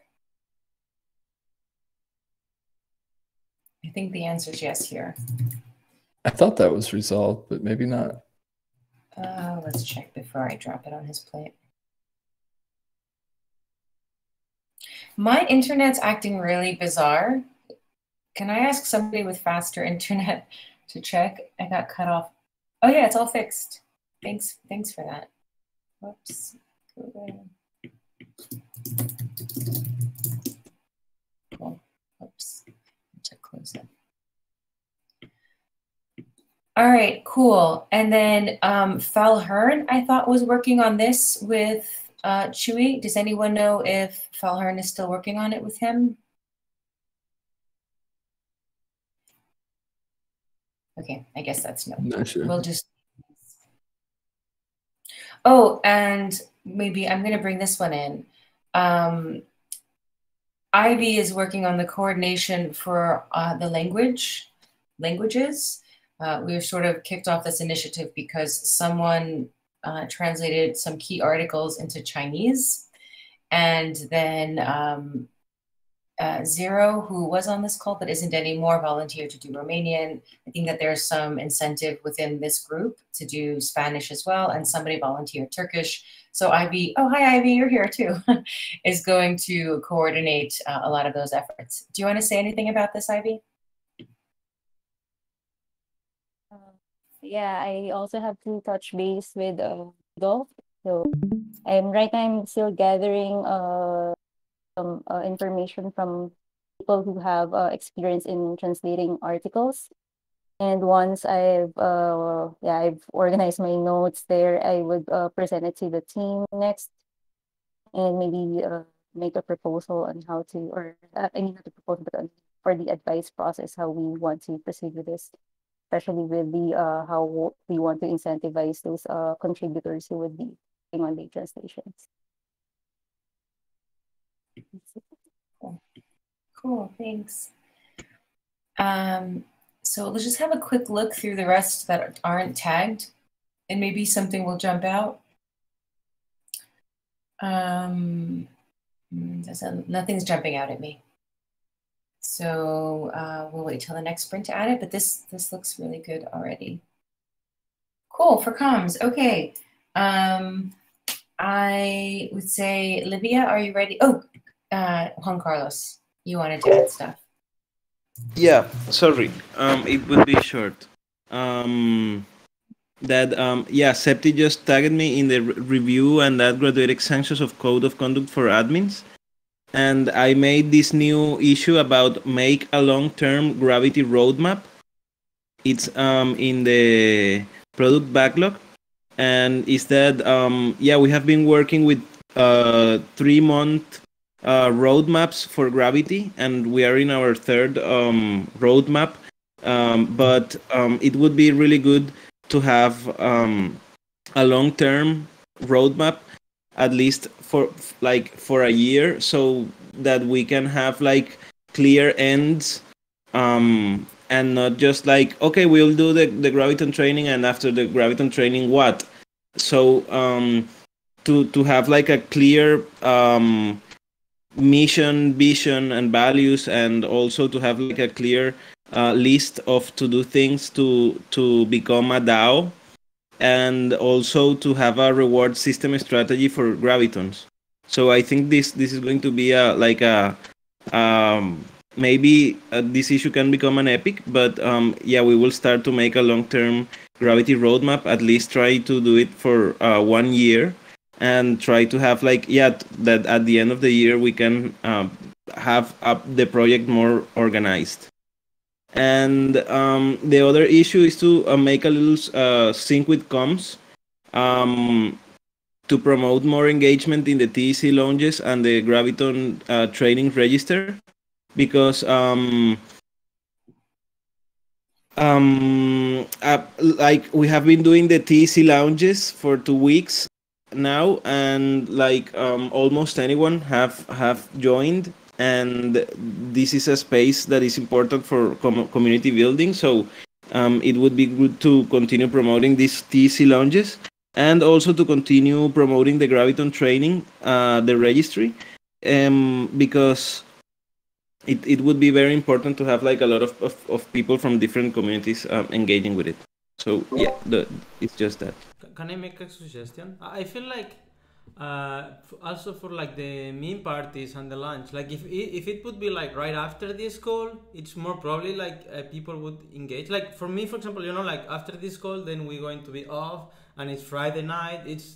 I think the answer is yes here. I thought that was resolved, but maybe not. Let's check before I drop it on his plate. My internet's acting really bizarre. Can I ask somebody with faster internet to check? I got cut off. Oh yeah, it's all fixed. Thanks for that. Whoops. Cool. Oops. To close it. All right, cool. And then Falhern, I thought, was working on this with Chewy. Does anyone know if Falhern is still working on it with him? Okay, I guess that's no. Not sure. We'll just. Oh, and maybe I'm going to bring this one in. Ivy is working on the coordination for the languages. We've sort of kicked off this initiative because someone translated some key articles into Chinese, and then Zero, who was on this call but isn't anymore, volunteered to do Romanian. I think that there's some incentive within this group to do Spanish as well, and somebody volunteered Turkish. So Ivy, oh hi Ivy, you're here too, is going to coordinate a lot of those efforts. Do you want to say anything about this, Ivy? I Yeah, I also have to touch base with golf. So right now I'm still gathering some information from people who have experience in translating articles. And once I've organized my notes there, I would present it to the team next, and maybe make a proposal on how to, or I mean not a proposal, but for the advice process, how we want to proceed with this, especially with the how we want to incentivize those contributors who would be working on the translations. Cool, thanks. So let's just have a quick look through the rest that aren't tagged, and maybe something will jump out. Nothing's jumping out at me. So we'll wait till the next sprint to add it, but this looks really good already. Cool, for comms, okay. I would say, Livia, are you ready? Oh, Juan Carlos, you wanted to add stuff. Yeah, sorry. It will be short. Septi just tagged me in the review and that graduate extensions of code of conduct for admins. And I made this new issue about make a long-term gravity roadmap. It's in the product backlog. And is that, we have been working with 3-month roadmaps for gravity, and we are in our third roadmap. But it would be really good to have a long-term roadmap, at least for a year, so that we can have like clear ends, and not just like, okay, we'll do the graviton training, and after the graviton training what? So to have like a clear mission, vision, and values, and also to have like a clear list of to do things to become a DAO, and also to have a reward system strategy for gravitons. So I think this is going to be maybe this issue can become an epic, but we will start to make a long-term gravity roadmap, at least try to do it for 1 year, and try to have that at the end of the year we can have the project more organized. And the other issue is to make a little sync with comms, to promote more engagement in the TEC lounges and the Graviton training register, because we have been doing the TEC lounges for 2 weeks now, and almost anyone have joined. And this is a space that is important for community building, so it would be good to continue promoting these TEC lounges, and also to continue promoting the Graviton training, the registry, because it would be very important to have like a lot of people from different communities engaging with it. So it's just that. Can I make a suggestion? I feel like also for like the meme parties and the lunch, like if it would be like right after this call, it's more probably like people would engage. Like for me, for example, like after this call, then we're going to be off, and it's Friday night. It's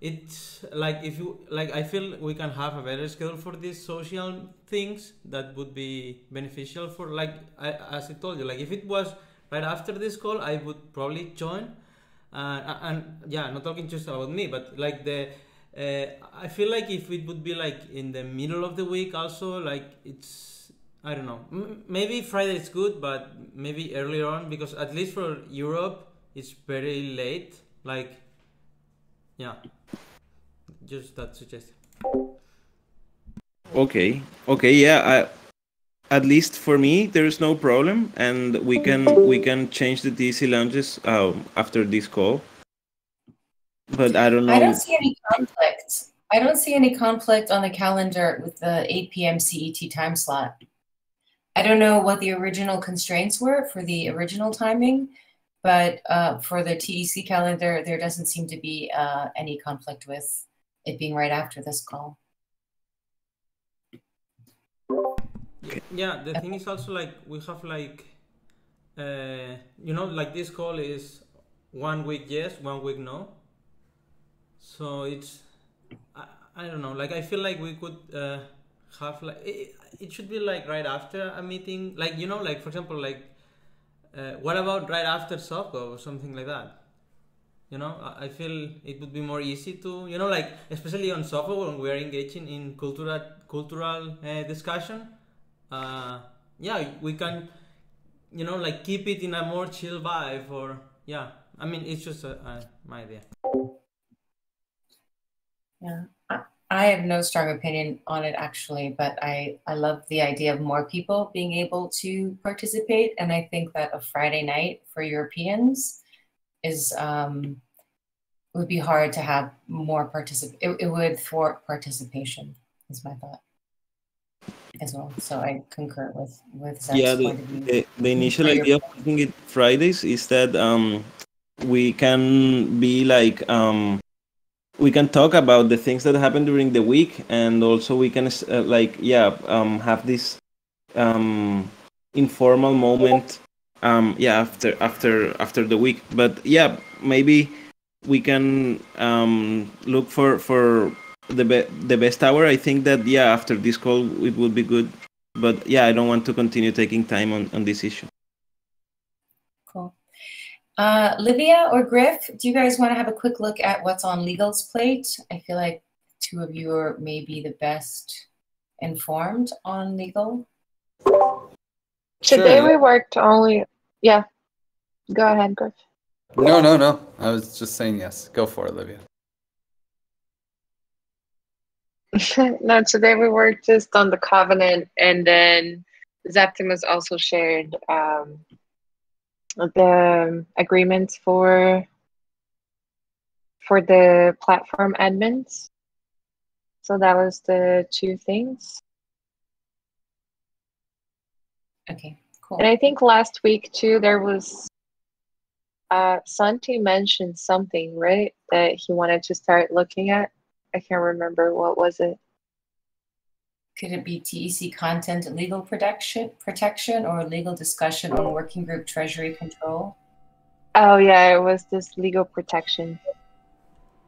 it's like, if you like, I feel we can have a better schedule for these social things that would be beneficial for, like, as I told you, like if it was right after this call, I would probably join. And not talking just about me, but like I feel like if it would be like in the middle of the week also, like it's, I don't know, maybe Friday is good, but maybe earlier on, because at least for Europe it's very late, like just that suggestion. Okay, at least for me there's no problem, and we can change the TEC lounges after this call. But I don't know. I don't see any conflict. I don't see any conflict on the calendar with the 8 p.m. CET time slot. I don't know what the original constraints were for the original timing, but for the TEC calendar, there doesn't seem to be any conflict with it being right after this call. Yeah, the thing is also like we have like like this call is 1 week yes, 1 week no. So it's I don't know. Like I feel like we could have like it should be like right after a meeting. Like like for example, like what about right after SOCO or something like that? I feel it would be more easy to like especially on SOCO when we are engaging in cultural discussion. We can like keep it in a more chill vibe, or I mean it's just my idea. Yeah, I have no strong opinion on it actually, but I love the idea of more people being able to participate, and I think that a Friday night for Europeans is would be hard to have more it would thwart participation, is my thought as well. So I concur with Zach's point of view. The initial idea of making it Fridays is that we can be like we can talk about the things that happen during the week, and also we can have this informal moment after the week. But maybe we can look for the best hour. I think that after this call it would be good, but I don't want to continue taking time on this issue. Cool. Livia or Griff, do you guys want to have a quick look at what's on legal's plate? I feel like two of you are maybe the best informed on legal. Today we worked only. Yeah, go ahead, Griff. No. I was just saying yes. Go for it, Livia. No, today we worked just on the covenant, and then Zaptimus also shared the agreements for the platform admins. So that was the two things. Okay, cool. And I think last week too, there was Santi mentioned something, right, that he wanted to start looking at. I can't remember, what was it? Could it be TEC content and legal protection or legal discussion on working group treasury control? Oh yeah, it was this legal protection.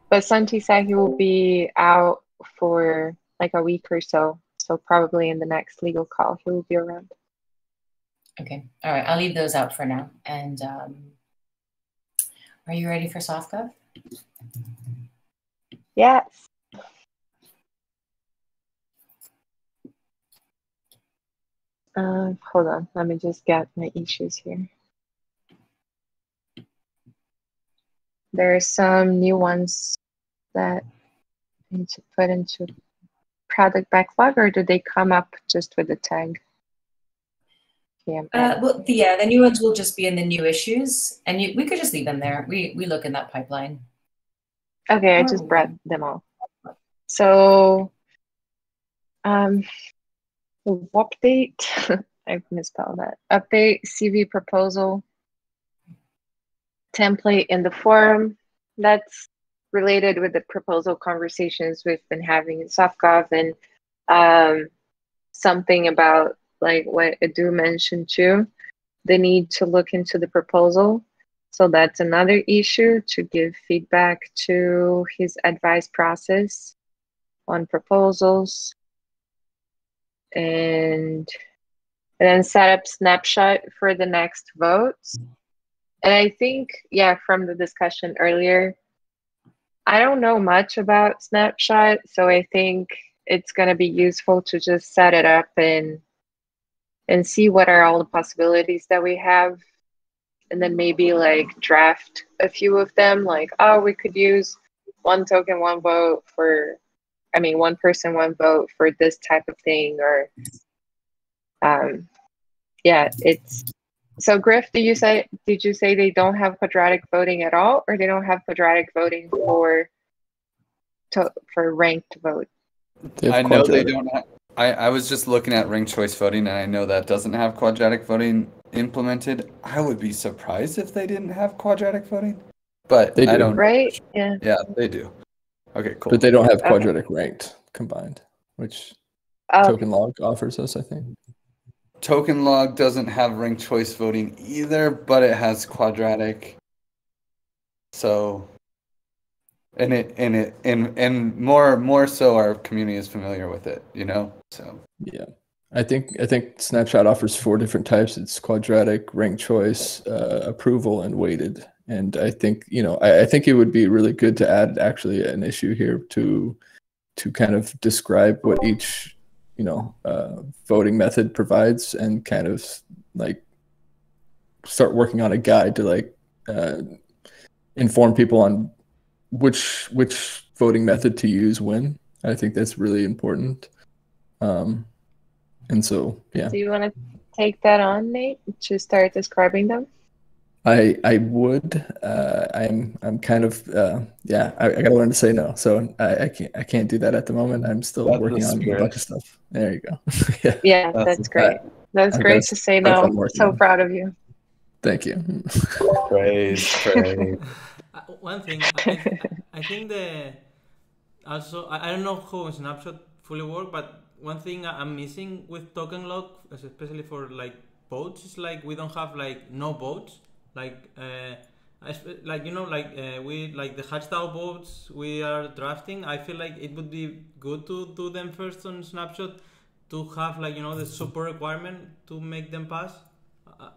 But Santi said he will be out for like a week or so. So probably in the next legal call, he will be around. Okay, all right, I'll leave those out for now. And are you ready for SoftGov? Yes. Hold on, let me just get my issues here. There are some new ones that I need to put into product backlog, or do they come up just with the tag? Well, the new ones will just be in the new issues, and we could just leave them there. We look in that pipeline. Okay, I just brought them all. So, update. I misspelled that. Update CV proposal template in the forum. That's related with the proposal conversations we've been having in SoftGov, and something about like what Edu mentioned too. They need to look into the proposal. So that's another issue, to give feedback to his advice process on proposals. And then set up snapshot for the next votes. And I think, from the discussion earlier, I don't know much about snapshot, so I think it's going to be useful to just set it up and see what are all the possibilities that we have, and then maybe like draft a few of them, like, oh, we could use one token, one vote for, one person, one vote for this type of thing, or it's so. Griff, did you say they don't have quadratic voting at all, or they don't have quadratic voting for ranked vote? I know they don't have. I was just looking at ranked choice voting, and I know that doesn't have quadratic voting implemented. I would be surprised if they didn't have quadratic voting, but They do. I don't. Right? Yeah. Yeah, they do. Okay, cool. But they don't have quadratic ranked combined, which Okay. token log offers us, I think. token log doesn't have ranked choice voting either, but it has quadratic. So, and more so our community is familiar with it, you know? So yeah. I think Snapshot offers 4 different types. It's quadratic, ranked choice, approval, and weighted. And I think, you know, I think it would be really good to add actually an issue here to kind of describe what each, you know, voting method provides, and kind of like start working on a guide to like inform people on which voting method to use when. I think that's really important. And so, yeah. Do you want to take that on, Nate, to start describing them? I would. I'm kind of yeah. I gotta learn to say no. So I can't do that at the moment. I'm still working on a bunch of stuff. There you go. Yeah. Yeah, that's great. That's great to say no. I'm so proud of you. Thank you. Praise. One thing, I think also I don't know how Snapshot fully work, but one thing I'm missing with token log, especially for like votes, is like we don't have like no votes. Like you know, we like the hashtag votes we are drafting. I feel like it would be good to do them first on Snapshot to have, like, you know, the super requirement to make them pass.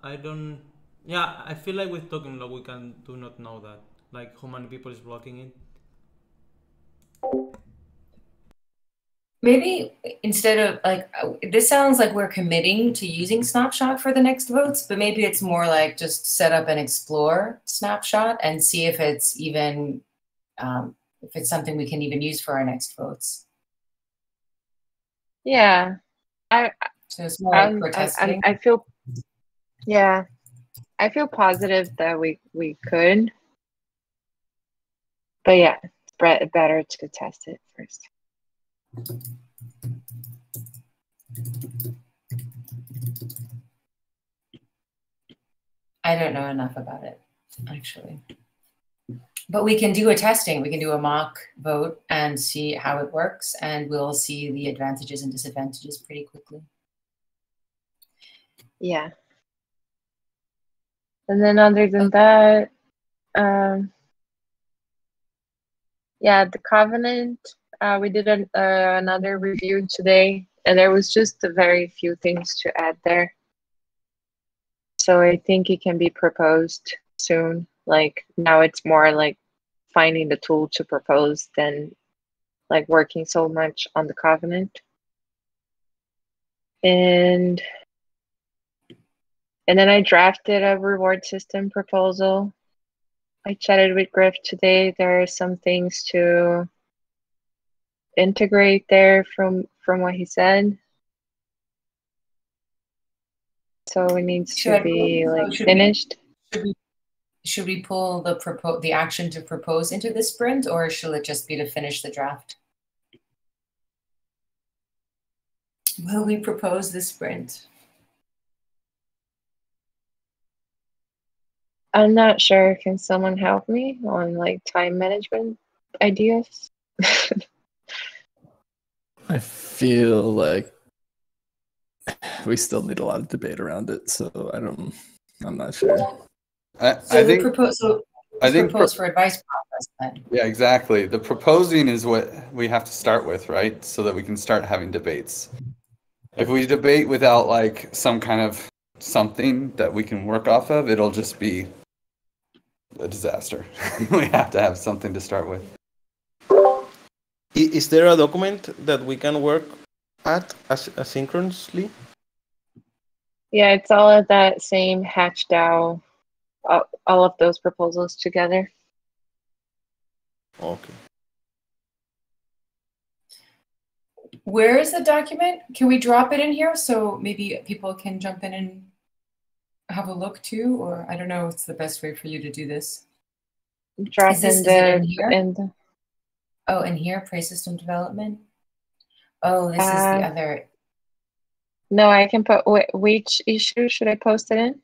I don't. Yeah, I feel like with token log we do not know that, like how many people is blocking it. Maybe instead of like, this sounds like we're committing to using Snapshot for the next votes, but maybe it's more like just set up and explore Snapshot and see if it's even, if it's something we can even use for our next votes. Yeah, so it's more like for testing. I feel, yeah, I feel positive that we could, but yeah, it's better to test it first. I don't know enough about it, actually. But we can do a testing. We can do a mock vote and see how it works, and we'll see the advantages and disadvantages pretty quickly. Yeah. And then other than that, yeah, the covenant, we did another review today, and there was just a very few things to add there. So I think it can be proposed soon. Like now it's more like finding the tool to propose than like working so much on the covenant. And then I drafted a reward system proposal. I chatted with Griff today. There are some things to integrate there from what he said. So it needs to be like finished. Should we pull the action to propose into the sprint, or should it just be to finish the draft? Will we propose the sprint? I'm not sure. Can someone help me on like time management ideas? I feel like we still need a lot of debate around it, so I'm not sure. I think propose for advice process then. Yeah, exactly. The proposing is what we have to start with, right? So that we can start having debates. If we debate without like some kind of something that we can work off of, it'll just be a disaster. We have to have something to start with. Is there a document that we can work at asynchronously? Yeah, it's all at that same Hatch DAO, all of those proposals together. Okay. Where is the document? Can we drop it in here so maybe people can jump in and have a look too? Or I don't know what's the best way for you to do this. Drop is it in here? Oh, in here, praise system development. Oh, this is the other. No, I can put which issue should I post it in?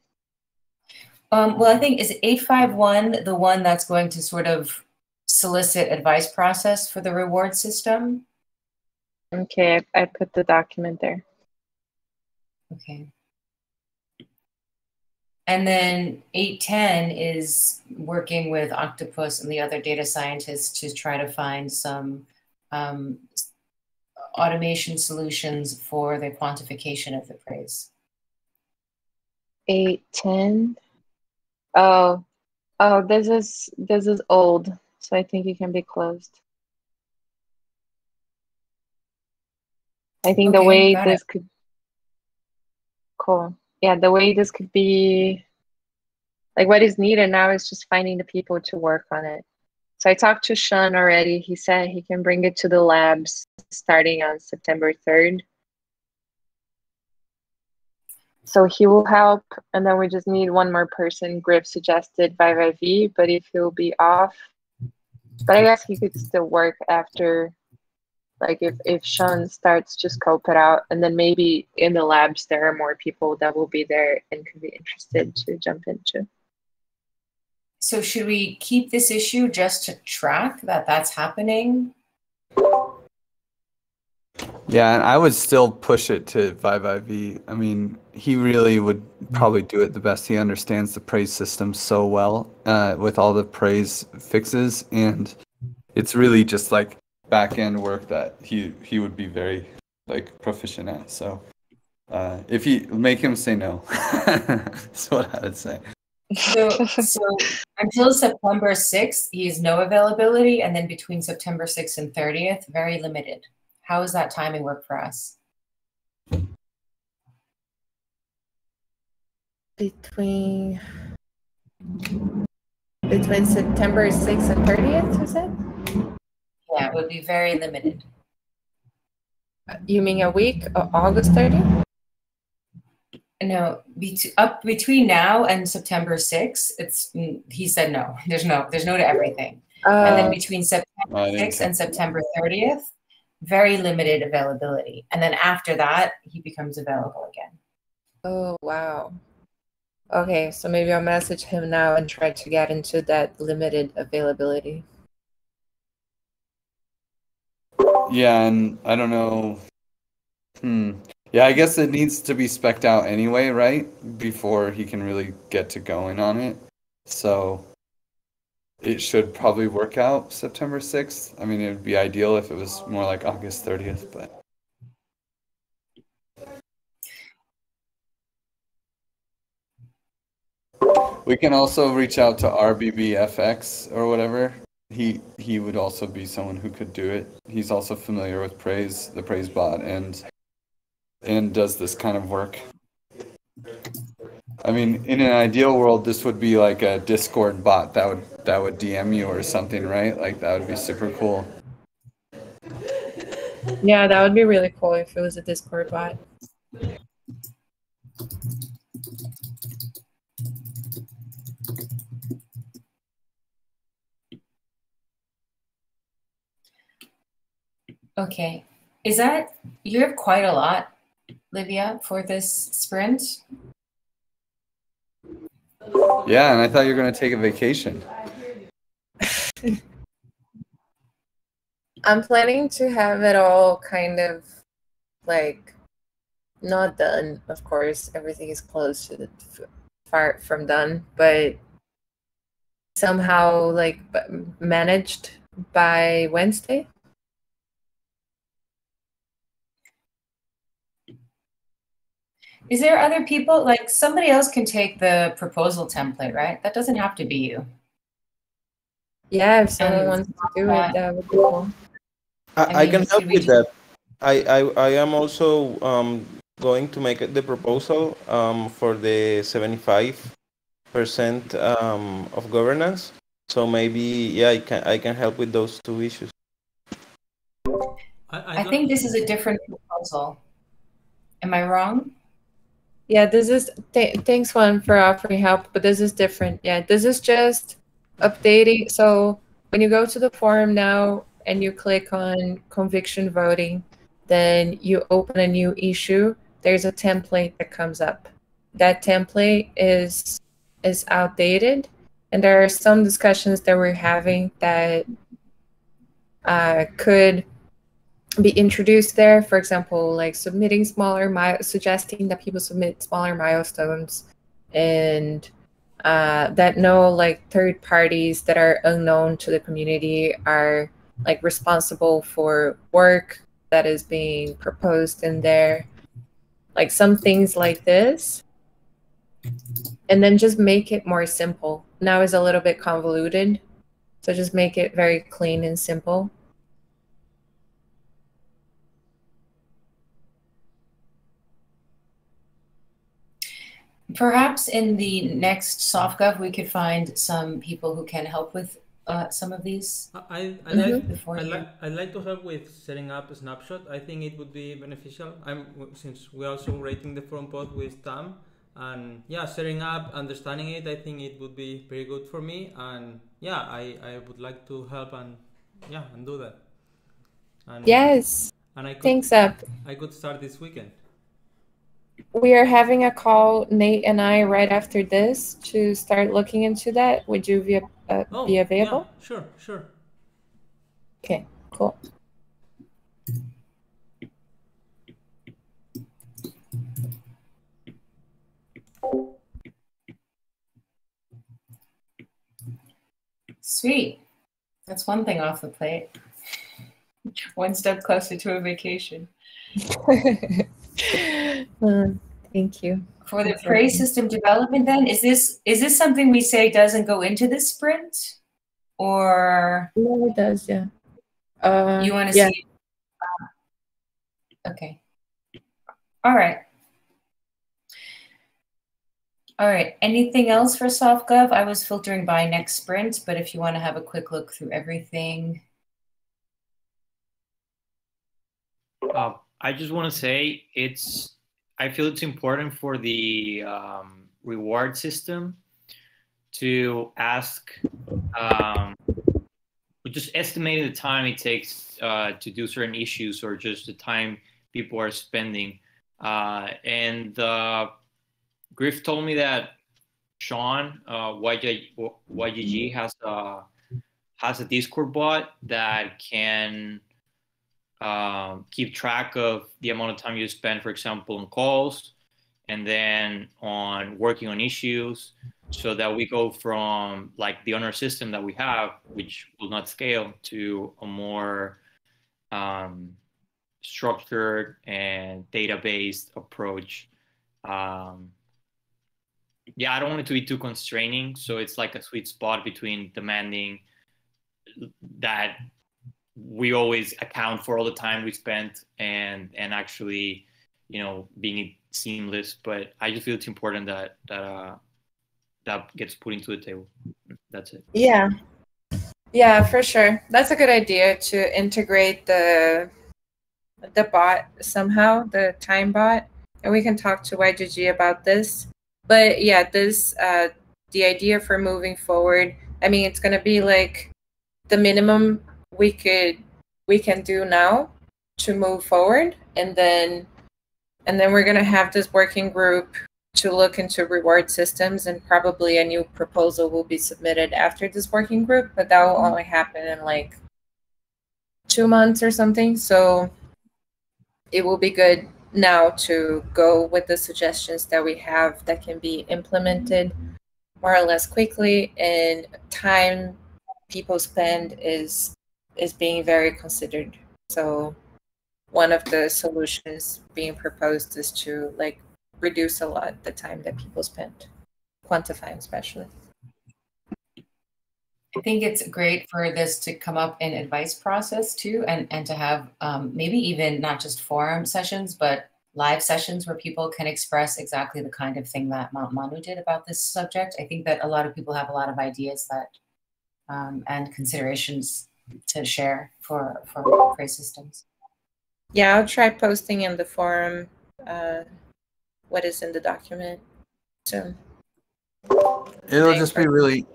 Well, I think is 851 the one that's going to sort of solicit advice process for the reward system? Okay, I put the document there. Okay. And then 810 is working with Octopus and the other data scientists to try to find some automation solutions for the quantification of the praise. 810. Oh, this is old, so I think it can be closed. I think the way this could, cool. Yeah, the way this could be, like what is needed now is just finding the people to work on it. So I talked to Sean already. He said he can bring it to the labs starting on September 3rd. So he will help, and then we just need one more person. Griff suggested Vive, but if he'll be off, but I guess he could still work after, like if Sean starts, just scope it out, and then maybe in the labs there are more people that will be there and could be interested to jump into. So should we keep this issue just to track that that's happening? Yeah, and I would still push it to Vive. I mean, he really would probably do it the best. He understands the praise system so well with all the praise fixes, and it's really just like back-end work that he would be very like proficient at. So if you make him say no, that's what I would say. So until September 6th, he has no availability, and then between September 6th and 30th, very limited. How does that timing work for us? Between September 6th and 30th, you said? Yeah, it would be very limited. You mean a week, August 30th? No, between now and September 6th, he said no. There's no to everything. And then between September 6th and September 30th, very limited availability. And then after that, he becomes available again. Oh, wow. Okay, so maybe I'll message him now and try to get into that limited availability. Yeah, and I don't know. Yeah, I guess it needs to be spec'd out anyway, right? Before he can really get to going on it. So it should probably work out September 6th. I mean, it would be ideal if it was more like August 30th, but. We can also reach out to RBBFX or whatever. He would also be someone who could do it. He's also familiar with Praise, the Praise bot, and does this kind of work. I mean, in an ideal world, this would be like a Discord bot that would DM you or something, right? Like that would be super cool. Yeah, that would be really cool if it was a Discord bot. Okay. You have quite a lot, Livia, for this sprint? Yeah, and I thought you were going to take a vacation. I'm planning to have it all kind of like not done, of course. Everything is close to far from done, but somehow like managed by Wednesday. Is there other people, like somebody else can take the proposal template, right? That doesn't have to be you. Yeah, if someone wants to do it, that would be cool. I can help with that. I am also going to make the proposal for the 75% of governance. So maybe, yeah, I can help with those two issues. I think this is a different proposal. Am I wrong? Yeah, this is, thanks Juan for offering help, but this is different. Yeah, this is just updating. So when you go to the forum now and you click on conviction voting, then you open a new issue. There's a template that comes up. That template is outdated, and there are some discussions that we're having that could be introduced there. For example, like submitting suggesting that people submit smaller milestones and that no like third parties that are unknown to the community are like responsible for work that is being proposed in there, like some things like this, and then just make it more simple. Now it's a little bit convoluted, so just make it very clean and simple. Perhaps in the next SoftGov, we could find some people who can help with some of these. I'd like to help with setting up a snapshot. I think it would be beneficial. Since we're also rating the forum pod with Tam, and yeah, setting up, understanding it, I think it would be very good for me. And yeah, I would like to help and do that. And, yes. And I could, thanks up. I could start this weekend. We are having a call, Nate and I, right after this to start looking into that. Would you be available? Yeah, sure. Okay, cool. Sweet. That's one thing off the plate. One step closer to a vacation. Thank you. For the praise system development, then, is this something we say doesn't go into the sprint, or no, it does? Yeah. You want to see? Okay. All right. Anything else for SoftGov? I was filtering by next sprint, but if you want to have a quick look through everything. I just want to say I feel it's important for the reward system to ask, just estimating the time it takes to do certain issues, or just the time people are spending. And Griff told me that Sean, YGG has a Discord bot that can keep track of the amount of time you spend, for example, on calls and then on working on issues, so that we go from like the honor system that we have, which will not scale, to a more structured and data-based approach. I don't want it to be too constraining, so it's like a sweet spot between demanding that we always account for all the time we spent and actually, being seamless. But I just feel it's important that gets put into the table. That's it. Yeah, for sure. That's a good idea to integrate the bot somehow, the time bot, and we can talk to YGG about this. But yeah, this the idea for moving forward, I mean, it's going to be like the minimum we can do now to move forward, and then we're going to have this working group to look into reward systems, and probably a new proposal will be submitted after this working group, but that will only happen in like 2 months or something. So it will be good now to go with the suggestions that we have that can be implemented more or less quickly, and time people spend is being very considered. So one of the solutions being proposed is to like reduce a lot the time that people spend quantifying, especially. I think it's great for this to come up in advice process too, and to have maybe even not just forum sessions, but live sessions where people can express exactly the kind of thing that Manu did about this subject. I think that a lot of people have a lot of ideas that and considerations to share for praise systems. Yeah, I'll try posting in the forum what is in the document soon. It'll just be really,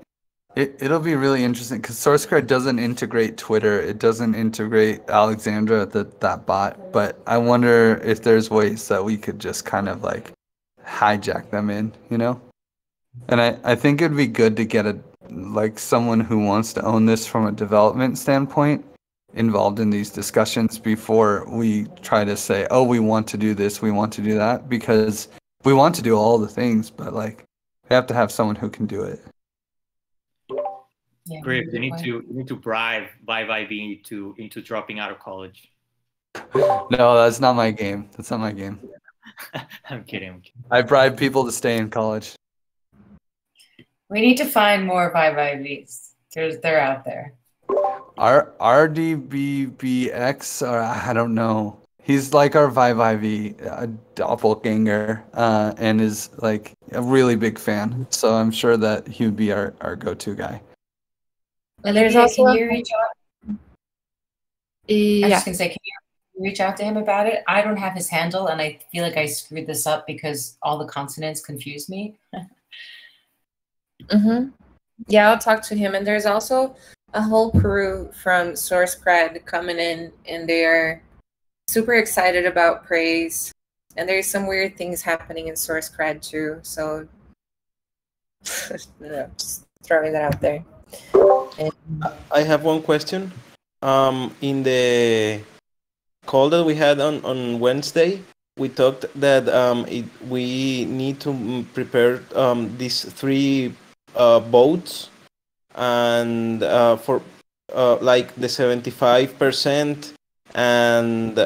it'll be really interesting because SourceCard doesn't integrate Twitter. It doesn't integrate Alexandra, that bot. But I wonder if there's ways that we could just kind of like hijack them in, And I think it'd be good to get someone who wants to own this from a development standpoint involved in these discussions before we try to say, oh, we want to do this, we want to do that, because we want to do all the things, but like We have to have someone who can do it. Yeah, Griff, good point. you need to bribe IB into dropping out of college. No, that's not my game. That's not my game. I'm kidding. I bribe people to stay in college. We need to find more Vive IVs. They're out there. RDBBX, or I don't know. He's like our Vive IV doppelganger, and is like a really big fan. So I'm sure that he would be our go-to guy. And there's Olivia, also can you reach out? I was yeah. just gonna say, can you reach out to him about it? I don't have his handle, and I feel like I screwed this up because all the consonants confuse me. Mm-hmm. Yeah, I'll talk to him. And there's also a whole crew from SourceCred coming in, and they are super excited about praise. And there's some weird things happening in SourceCred too. So just throwing that out there. And I have one question. In the call that we had on Wednesday, we talked that we need to prepare these 3 votes, and for like the 75% and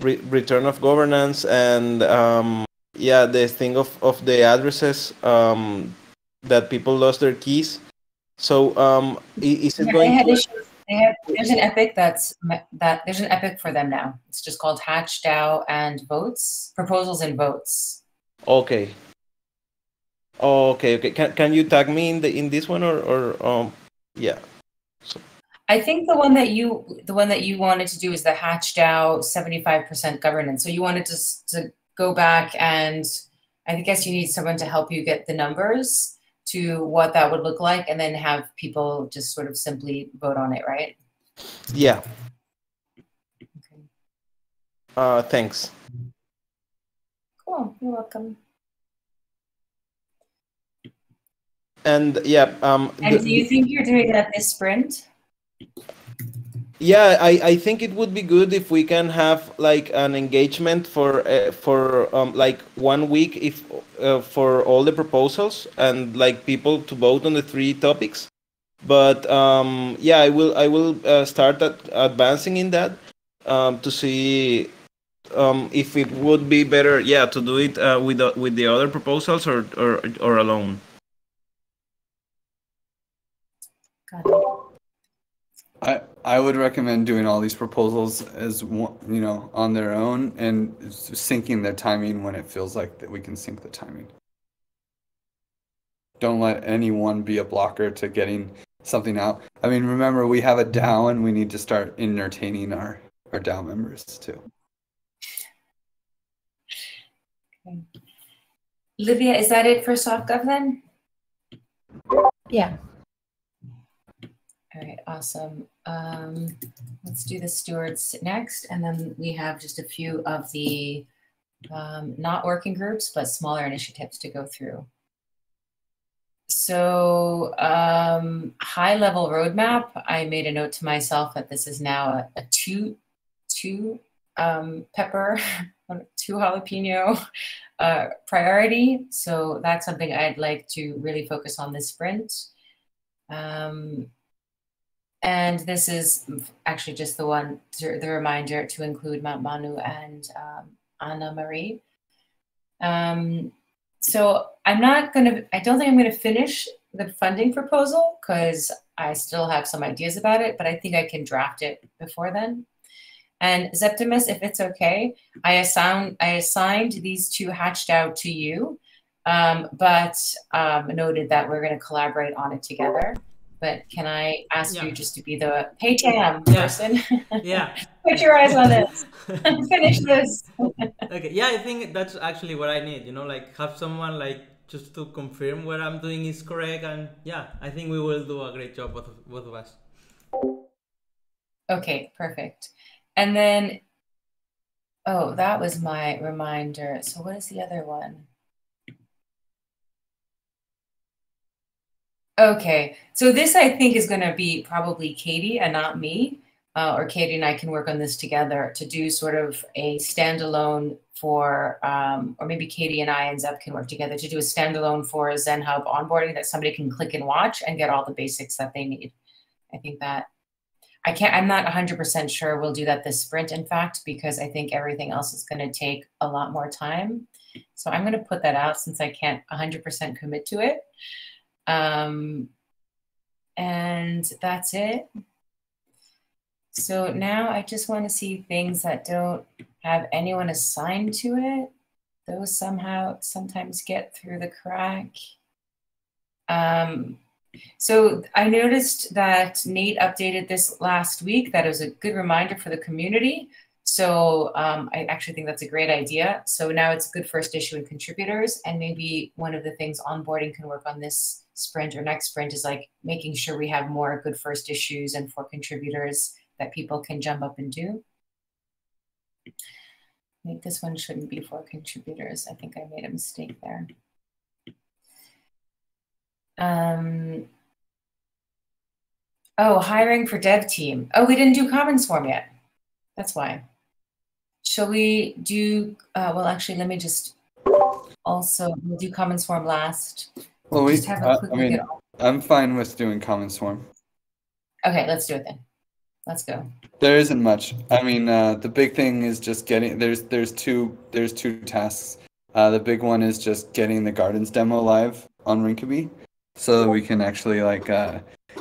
return of governance, and yeah, the thing of the addresses that people lost their keys. So is it Yeah, going they had to? issues. There's an epic there's an epic for them now. It's just called Hatch DAO and votes, proposals and votes. Okay. Okay. Can you tag me in this one, or yeah. So, I think the one that you wanted to do is the Hatch DAO 75% governance. So you wanted to go back, and I guess you need someone to help you get the numbers to what that would look like, and then have people just sort of simply vote on it, right? yeah. Okay. Thanks. Cool. You're welcome. And yeah. And do you think you're doing that this sprint? Yeah, I think it would be good if we can have like an engagement for like 1 week, if for all the proposals, and like people to vote on the 3 topics. But yeah, I will start advancing in that to see if it would be better, yeah, to do it with the other proposals, or alone. Got it. I would recommend doing all these proposals as one, on their own, and syncing the timing when it feels like that we can sync the timing. Don't let anyone be a blocker to getting something out. I mean, remember, we have a DAO, and we need to start entertaining our DAO members too. Okay. Livia, is that it for SoftGov then? yeah. All right, awesome. Let's do the stewards next, and then we have just a few of the not working groups, but smaller initiatives to go through. So high-level roadmap, I made a note to myself that this is now a two pepper, 2 jalapeno priority. So that's something I'd like to really focus on this sprint. And this is actually just the reminder to include Manu and Anna Marie. So I don't think I'm gonna finish the funding proposal because I still have some ideas about it, but I think I can draft it before then. And Septimus, if it's okay, I assigned these 2 hatched out to you, but noted that we're gonna collaborate on it together. But can I ask you just to be the Tam person? Yeah. Put your eyes on this. Finish this. Okay. Yeah, I think that's actually what I need. Like have someone like just to confirm what I'm doing is correct, and yeah, I think we will do a great job, both of us. Okay, perfect. And then, oh, that was my reminder. So what is the other one? Okay, so this I think is going to be probably Katie and not me. or Katie and I can work on this together to do sort of a standalone for, or maybe Katie and I and Zeb can work together to do a standalone for Zen Hub onboarding that somebody can click and watch and get all the basics that they need. I think that I'm not 100% sure we'll do that this sprint, in fact, because I think everything else is going to take a lot more time. So I'm going to put that out since I can't 100% commit to it. And that's it. So now I just want to see things that don't have anyone assigned to it. Those sometimes get through the crack. So I noticed that Nate updated this last week. That was a good reminder for the community. So I actually think that's a great idea. So now it's a good first issue in contributors. And maybe one of the things onboarding can work on this sprint or next sprint is like making sure we have more good first issues and for contributors that people can jump up and do. I think this one shouldn't be for contributors. I think I made a mistake there. Oh, hiring for dev team. Oh, we didn't do Commons Form yet. That's why. Shall we do, well, actually, let me just also, we'll do Commons Form last. Well, just have a quick look at all. I'm fine with doing Commons Form. Okay, let's do it then. Let's go. There isn't much. I mean, the big thing is just getting, there's two tasks. The big one is just getting the Gardens demo live on Rinkeby, so that we can actually like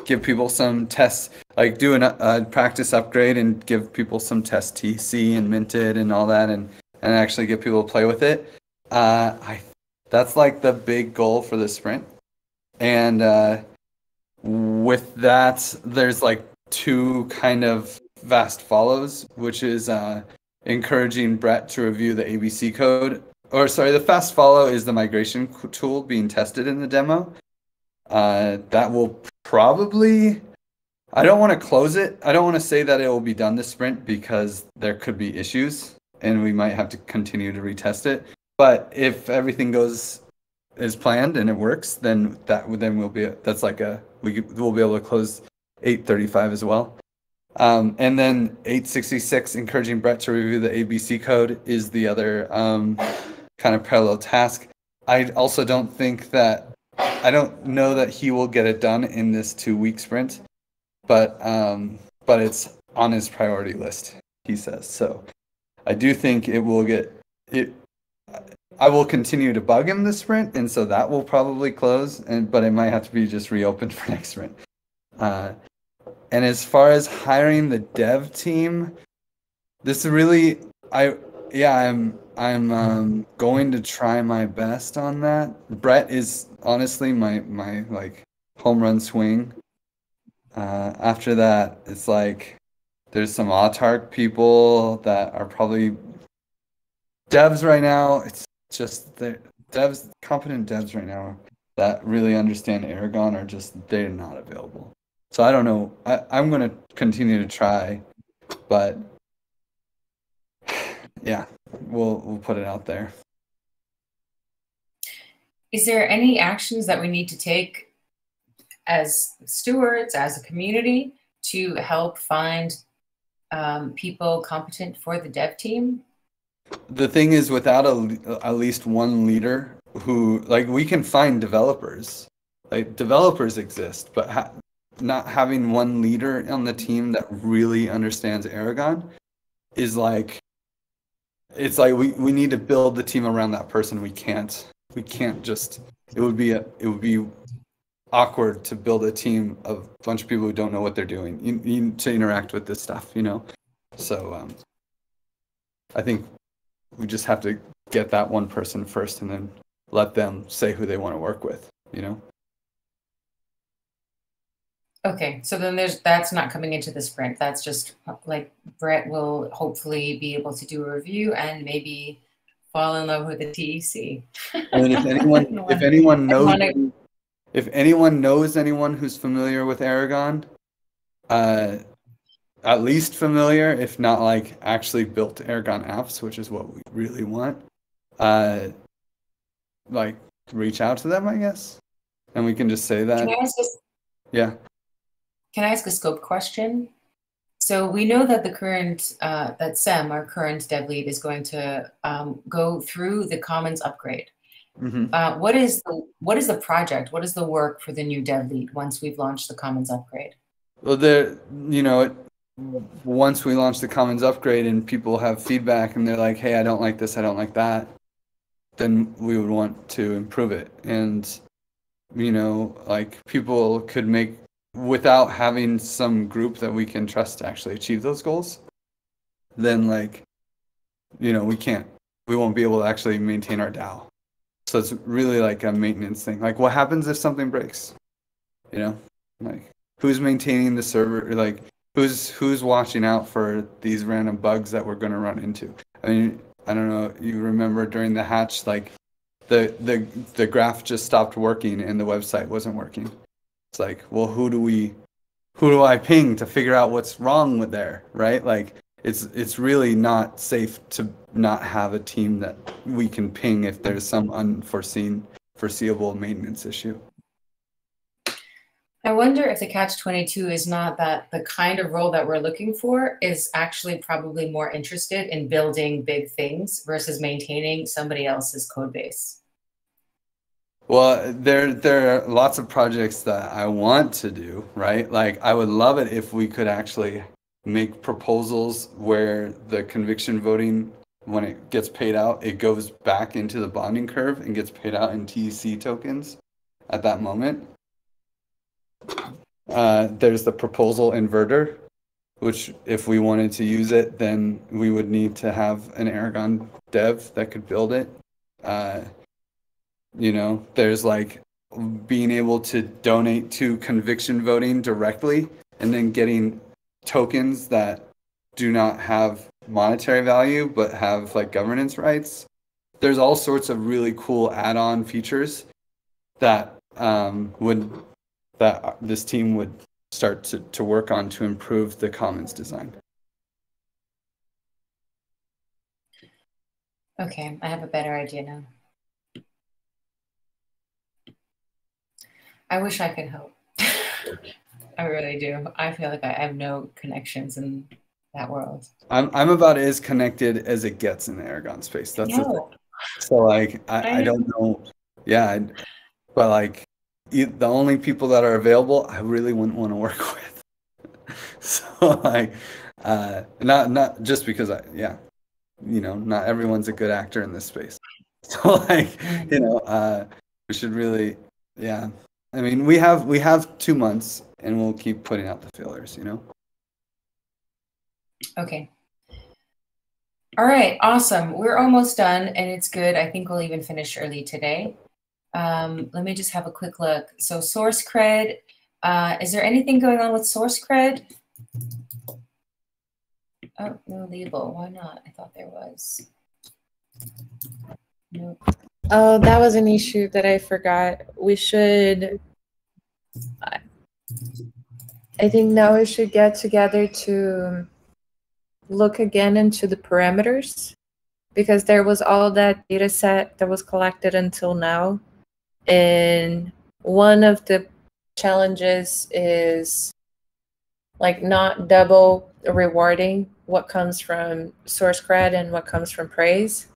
give people some tests, like do a practice upgrade and give people some test TC and minted and all that, and actually get people to play with it. That's like the big goal for the sprint. And with that, there's like two kind of fast follows, which is encouraging Brett to review the ABC code. Or sorry, the fast follow is the migration tool being tested in the demo. That will probably, I don't want to close it. I don't want to say that it will be done this sprint because there could be issues and we might have to continue to retest it. But if everything goes as planned and it works, then we'll be, that's like we'll be able to close 835 as well. And then 866, encouraging Brett to review the ABC code, is the other kind of parallel task. I also don't know that he will get it done in this 2-week sprint, but it's on his priority list, he says. So I do think it will get it. I will continue to bug him this sprint, and so that will probably close, but it might have to be just reopened for next sprint. And as far as hiring the dev team, this is really, I'm going to try my best on that. Brett is honestly my like home run swing. After that, it's like there's some autark people that are probably devs right now. It's just competent devs right now that really understand Aragon they're not available. So I don't know. I'm going to continue to try, but yeah, we'll put it out there. Is there any actions that we need to take as stewards, as a community, to help find people competent for the dev team? The thing is, without at least one leader who, like, we can find developers. Like, developers exist, but not having one leader on the team that really understands Aragon is like, it's like we need to build the team around that person. We can't just, it would be awkward to build a team of a bunch of people who don't know what they're doing. You need to interact with this stuff, you know? So I think we just have to get that one person first and then let them say who they want to work with, you know? Okay, so then that's not coming into the sprint. That's just like Brett will hopefully be able to do a review and maybe fall in love with the TEC. I mean, if anyone knows anyone who's familiar with Aragon, at least familiar, if not like actually built Aragon apps, which is what we really want, like reach out to them, I guess, and we can just say that. Can I ask Yeah. Can I ask a scope question? So we know that the current, that Sem, our current dev lead, is going to go through the Commons upgrade. What is the project? What is the work for the new dev lead once we've launched the Commons upgrade? Well, once we launch the Commons upgrade and people have feedback and they're like, hey, I don't like this, I don't like that, then we would want to improve it. And, like people could make, without having some group that we can trust to actually achieve those goals, then we won't be able to actually maintain our DAO. So it's really like a maintenance thing. Like what happens if something breaks? Like who's maintaining the server? Like who's watching out for these random bugs that we're going to run into? I mean, I don't know. You remember during the hatch, like the graph just stopped working and the website wasn't working. It's like, well, who do I ping to figure out what's wrong with there, right? Like it's really not safe to not have a team that we can ping if there's some foreseeable maintenance issue. I wonder if the catch-22 is not that the kind of role that we're looking for is actually probably more interested in building big things versus maintaining somebody else's code base. Well, there are lots of projects that I want to do, right? Like I would love it if we could actually make proposals where the conviction voting, when it gets paid out, it goes back into the bonding curve and gets paid out in TEC tokens at that moment. There's the proposal inverter, which if we wanted to use it, then we would need to have an Aragon dev that could build it. There's like being able to donate to conviction voting directly and then getting tokens that do not have monetary value but have like governance rights. There's all sorts of really cool add-on features that this team would start to work on to improve the Commons design. Okay, I have a better idea now. I wish I could help. I really do. I feel like I have no connections in that world. I'm about as connected as it gets in the Aragon space. That's the thing. So like I don't know. Yeah, but like the only people that are available, I really wouldn't want to work with. So like, not just because not everyone's a good actor in this space. So like, we should really, yeah. I mean, we have 2 months, and we'll keep putting out the fillers. Okay. All right. Awesome. We're almost done, and it's good. I think we'll even finish early today. Let me just have a quick look. So source cred. Is there anything going on with source cred? Oh, no label. Why not? I thought there was. Nope. Oh, that was an issue that I forgot. We should, I think now we should get together to look again into the parameters, because there was all that data set that was collected until now. And one of the challenges is like not double rewarding what comes from source cred and what comes from praise.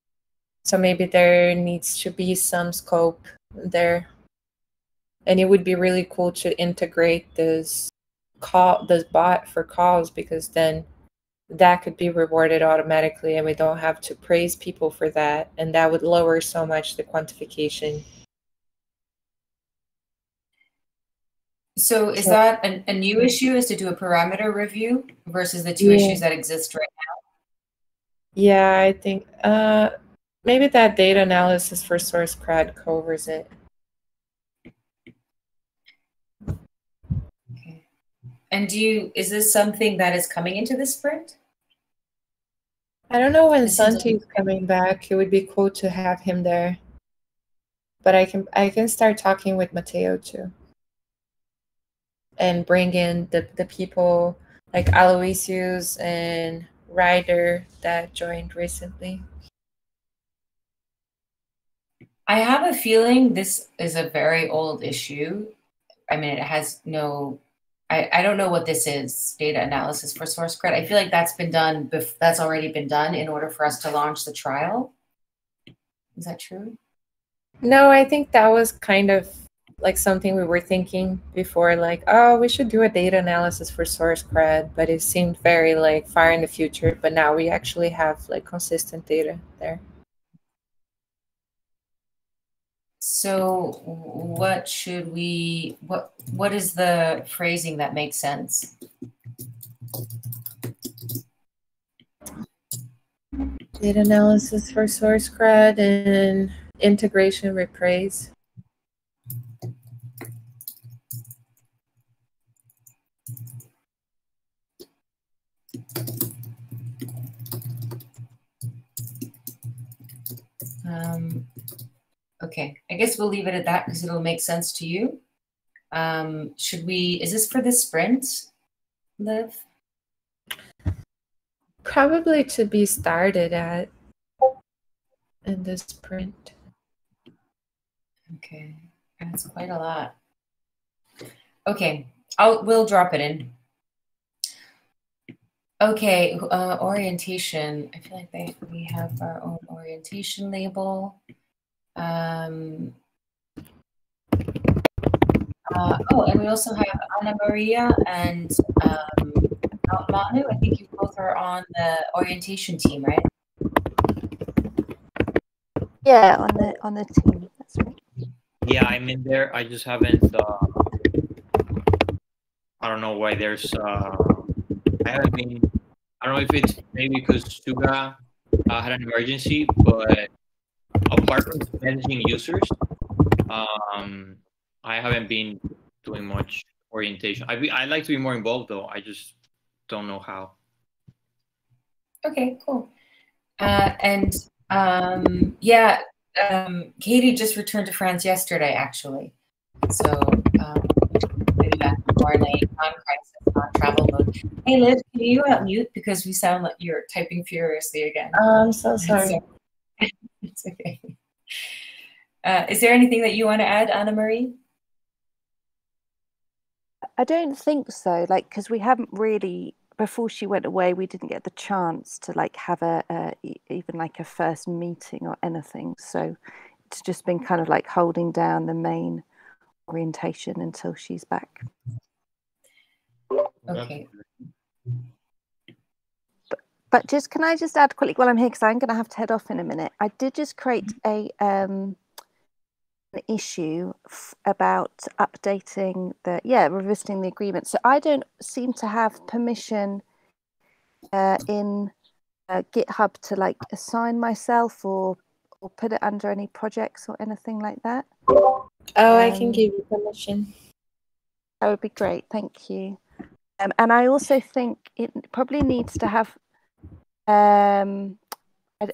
So maybe there needs to be some scope there. And it would be really cool to integrate this bot for calls, because then that could be rewarded automatically and we don't have to praise people for that. And that would lower so much the quantification. So is that a new issue, is to do a parameter review versus the two issues that exist right now? Yeah, I think maybe that data analysis for source cred covers it. Okay. And is this something that is coming into the sprint? I don't know when Santi is coming back. It would be cool to have him there. But I can start talking with Mateo too. And bring in the people like Aloysius and Ryder that joined recently. I have a feeling this is a very old issue. I mean, it has no I don't know what this is, data analysis for source cred. I feel like that's been done, that's already been done in order for us to launch the trial. Is that true? No, I think that was kind of like something we were thinking before, like, oh, we should do a data analysis for source cred, but it seemed very like far in the future. But now we actually have like consistent data there. So what should we, what is the phrasing that makes sense? Data analysis for source cred and integration with praise. Okay, I guess we'll leave it at that because it'll make sense to you. Should we, is this for the sprint, Liv? Probably to be started at in the sprint. Okay, that's quite a lot. Okay, we'll drop it in. Okay, orientation. I feel like we have our own orientation label. Oh, and we also have Ana Maria and Manu. I think you both are on the orientation team, right? Yeah, on the team. That's right. Yeah, I'm in there. I just haven't. I don't know why there's. I haven't been. I don't know if it's maybe because Suga had an emergency, but apart from managing users, I haven't been doing much orientation. I like to be more involved though. I just don't know how. Okay, cool. Yeah, Katie just returned to France yesterday, actually. So maybe back before in a non-crisis, non-travel mode. Hey, Liv, can you mute because we sound like you're typing furiously again? I'm so sorry. It's okay. Is there anything that you want to add, Anna Marie? I don't think so. Like, because we haven't really, before she went away, we didn't get the chance to like have even like a first meeting or anything. So it's just been kind of like holding down the main orientation until she's back. Okay. But just, can I just add quickly while I'm here, because I'm going to have to head off in a minute. I did just create an issue about updating revisiting the agreement. So I don't seem to have permission in GitHub to like assign myself or put it under any projects or anything like that. Oh, I can give you permission. That would be great. Thank you. And I also think it probably needs to have, I'd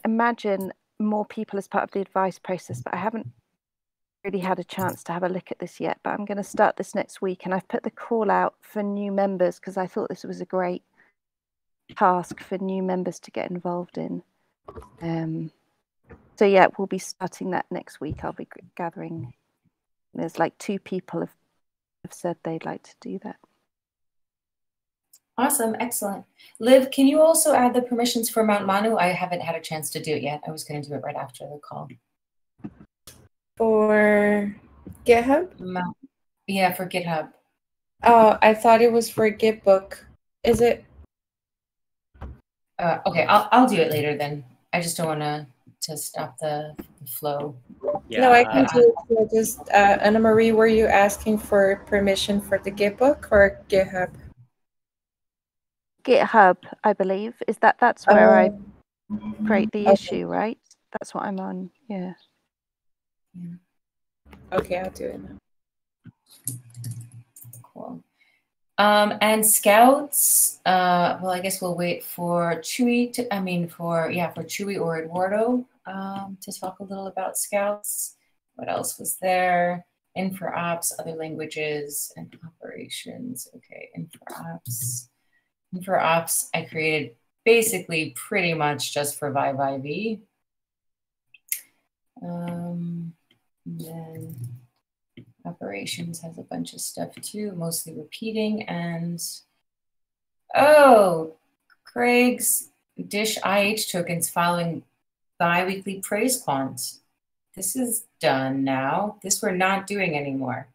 imagine, more people as part of the advice process, but I haven't really had a chance to have a look at this yet. But I'm going to start this next week, and I've put the call out for new members because I thought this was a great task for new members to get involved in. So yeah, we'll be starting that next week. I'll be gathering. There's like 2 people have said they'd like to do that. Awesome, excellent. Liv, can you also add the permissions for Mount Manu? I haven't had a chance to do it yet. I was going to do it right after the call. For GitHub? Yeah, for GitHub. Oh, I thought it was for Gitbook. Is it? Okay, I'll do it later then. I just don't want to stop the flow. Yeah. No, I can do it. Just Anna Marie, were you asking for permission for the Gitbook or GitHub? GitHub, I believe, that's where I create the issue, right? That's what I'm on. Yeah. Okay, I'll do it now. Cool. And Scouts, well, I guess we'll wait for Chewy for Chewy or Eduardo to talk a little about Scouts. What else was there? Infra ops, other languages, and operations. Okay, infra ops. For ops, I created basically pretty much just for Vive IV. Then Operations has a bunch of stuff too, mostly repeating. And oh, Craig's Dish IH tokens following bi-weekly praise quant. This is done now. This we're not doing anymore.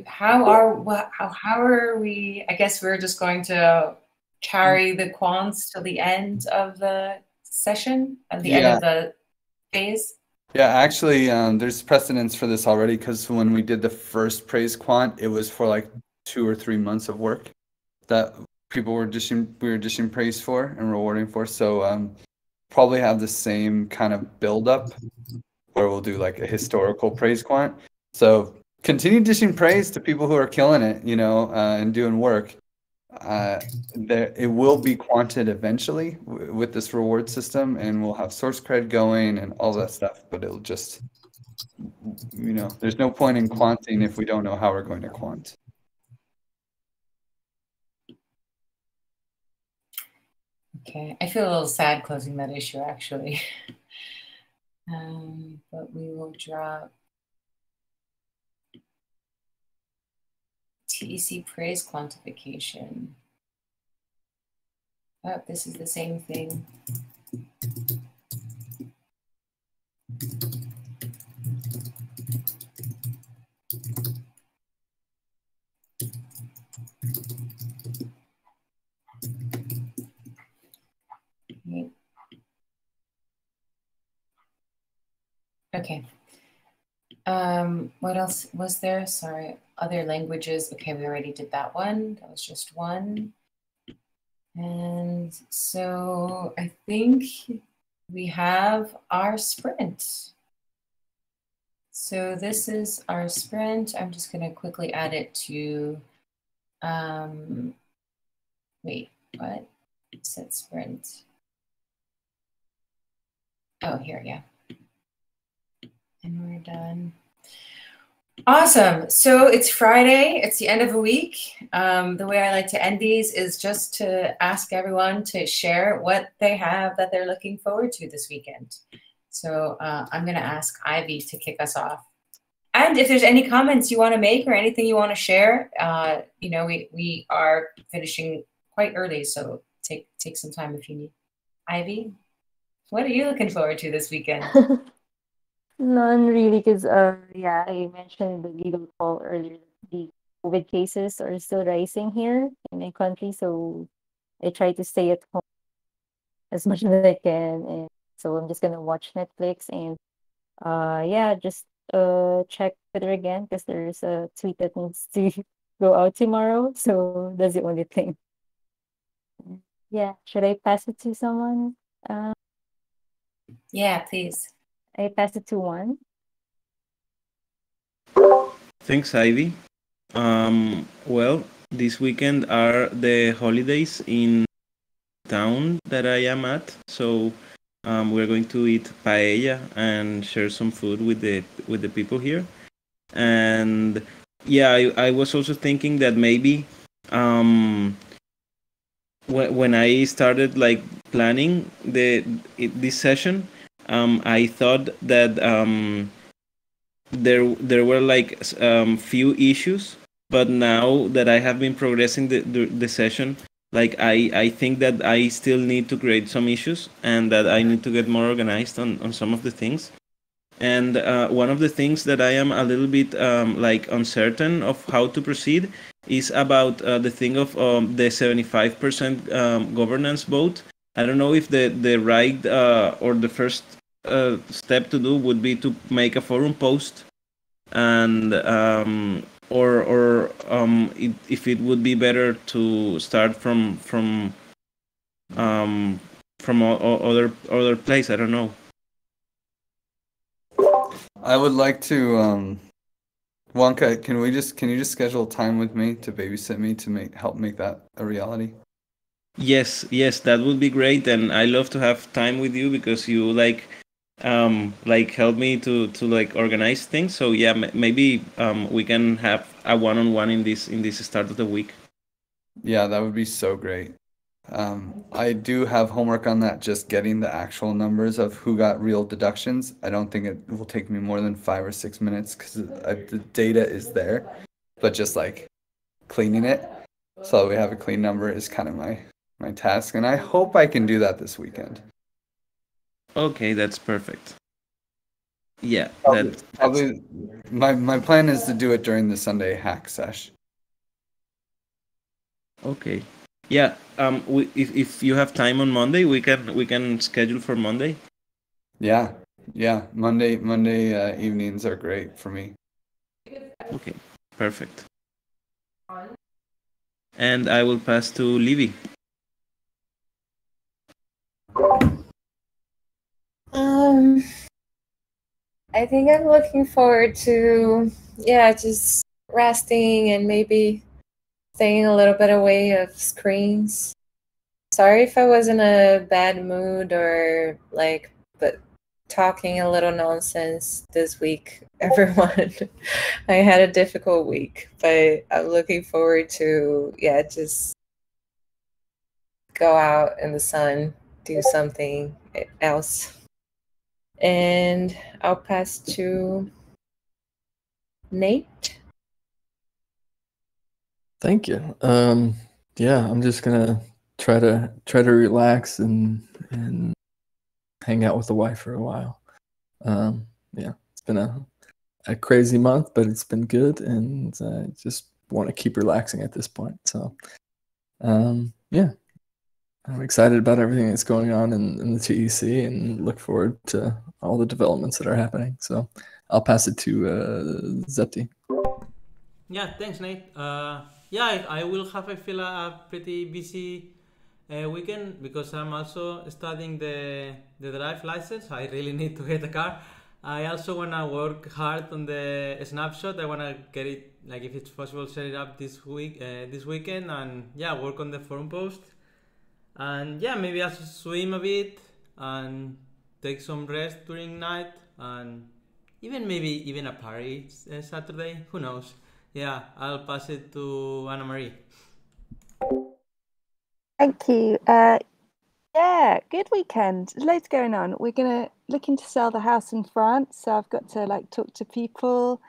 How are we? I guess we're just going to carry the quants till the end of the session, at the end of the phase. Yeah, actually, there's precedence for this already, because when we did the first praise quant, it was for like 2 or 3 months of work that we were dishing praise for and rewarding for. So probably have the same kind of build up where we'll do like a historical praise quant. So continue dishing praise to people who are killing it, and doing work. It will be quanted eventually with this reward system, and we'll have source cred going and all that stuff, but it'll just, there's no point in quanting if we don't know how we're going to quant. Okay, I feel a little sad closing that issue actually. But we will drop TEC praise quantification. Oh, this is the same thing. Okay. What else was there? Sorry, other languages. Okay, we already did that one. That was just one. And so I think we have our sprint. So this is our sprint. I'm just going to quickly add it to, wait, what? Set sprint. Oh, here, yeah. And we're done. Awesome. So it's Friday. It's the end of the week. The way I like to end these is just to ask everyone to share what they have that they're looking forward to this weekend. So I'm going to ask Ivy to kick us off. And if there's any comments you want to make or anything you want to share, we are finishing quite early, so take some time if you need. Ivy, what are you looking forward to this weekend? None really, because I mentioned the legal call earlier. The COVID cases are still rising here in my country, so I try to stay at home as much as I can, and so I'm just gonna watch Netflix and just check Twitter again because there's a tweet that needs to go out tomorrow, so that's the only thing. Yeah, should I pass it to someone? Yeah, please. I pass it to one. Thanks, Ivy. Well, this weekend are the holidays in town that I am at, so we're going to eat paella and share some food with the people here. And yeah, I was also thinking that maybe when I started like planning this session, I thought that there were like few issues, but now that I have been progressing the session, like I think that I still need to create some issues and that I need to get more organized on some of the things. And one of the things that I am a little bit like uncertain of how to proceed is about the thing of the 75% governance vote. I don't know if the right or the first step to do would be to make a forum post, and if it would be better to start from other place. I don't know. I would like to, Wonka, can you just schedule time with me to babysit me to help make that a reality? Yes, that would be great, and I love to have time with you because you like help me to like organize things. So yeah, maybe we can have a one-on-one in this start of the week. Yeah, that would be so great. I do have homework on that, just getting the actual numbers of who got real deductions. I don't think it will take me more than 5 or 6 minutes because the data is there, but just like cleaning it so we have a clean number is kind of my task, and I hope I can do that this weekend. Okay, that's perfect. Yeah, Probably my plan is to do it during the Sunday hack sesh. Okay. Yeah. If you have time on Monday, we can schedule for Monday. Yeah. Monday evenings are great for me. Okay. Perfect. And I will pass to Livy. I think I'm looking forward to, just resting and maybe staying a little bit away of screens. Sorry if I was in a bad mood or but talking a little nonsense this week, everyone. I had a difficult week, but I'm looking forward to, just go out in the sun, do something else. And I'll pass to Nate. Thank you. I'm just gonna try to relax and hang out with the wife for a while. It's been a crazy month, but it's been good, and I just want to keep relaxing at this point. So, I'm excited about everything that's going on in the TEC and look forward to all the developments that are happening. So I'll pass it to Zepti. Yeah, thanks, Nate. I will have, I feel, a pretty busy weekend because I'm also studying the drive license. I really need to get a car. I also want to work hard on the snapshot. I want to get it, like, if it's possible, set it up this weekend, and work on the forum post. And maybe also swim a bit and take some rest during night, and even a party Saturday. Who knows? Yeah, I'll pass it to Anna Marie. Thank you. Good weekend. Loads going on. We're looking to sell the house in France, so I've got to talk to people.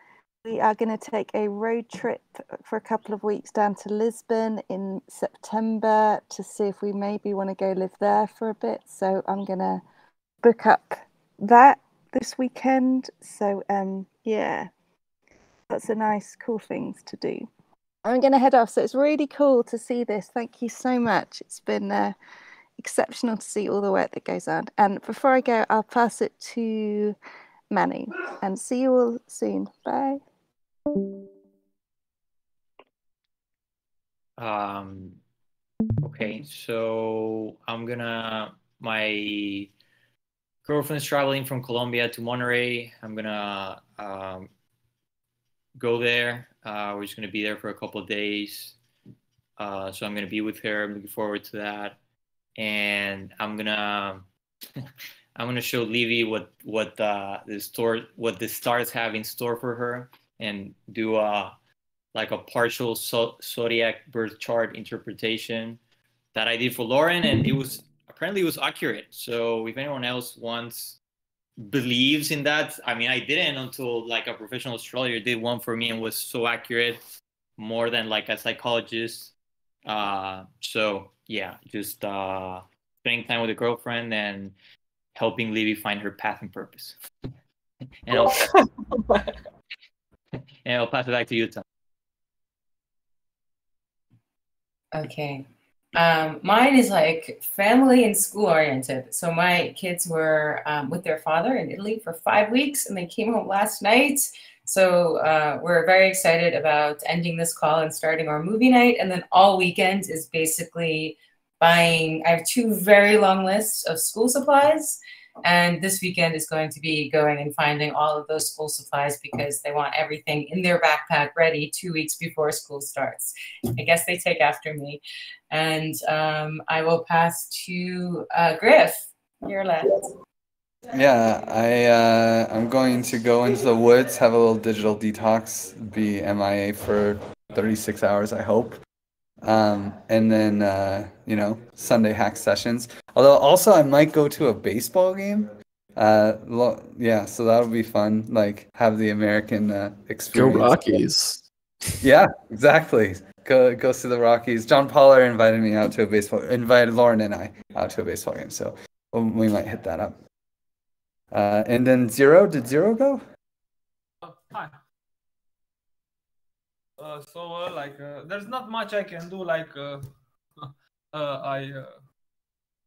We are going to take a road trip for a couple of weeks down to Lisbon in September to see if we maybe want to go live there for a bit. So I'm going to book up that this weekend. So that's a nice, cool things to do. I'm going to head off. So it's really cool to see this. Thank you so much. It's been exceptional to see all the work that goes on. And before I go, I'll pass it to Manu, and see you all soon. Bye. Okay, so my girlfriend's traveling from Colombia to Monterrey. I'm gonna go there. We're just gonna be there for a couple of days. So I'm gonna be with her. I'm looking forward to that. And I'm gonna show Livy what the stars have in store for her, and do a partial zodiac birth chart interpretation that I did for Lauren, and it was accurate. So if anyone else believes in that, I mean, I didn't until a professional astrologer did one for me and was so accurate, more than a psychologist. So yeah, just spending time with a girlfriend and helping Livy find her path and purpose. And I'll pass it back to you, Tom. Okay. Mine is family and school oriented. So my kids were with their father in Italy for 5 weeks, and they came home last night. So we're very excited about ending this call and starting our movie night. And then all weekend is basically I have 2 very long lists of school supplies. And this weekend is going to be going and finding all of those school supplies because they want everything in their backpack ready 2 weeks before school starts. I guess they take after me. And I will pass to Griff. You're left. Yeah, I'm going to go into the woods, have a little digital detox, be MIA for 36 hours, I hope. And then Sunday hack sessions. Although also I might go to a baseball game. Yeah, so that'll be fun. Like have the American experience. Go Rockies. Yeah, exactly. Go see the Rockies. John Pollard invited me out to a baseball. Invited Lauren and I out to a baseball game. So we might hit that up. And then Zero. Did Zero go? Hi. There's not much I can do. I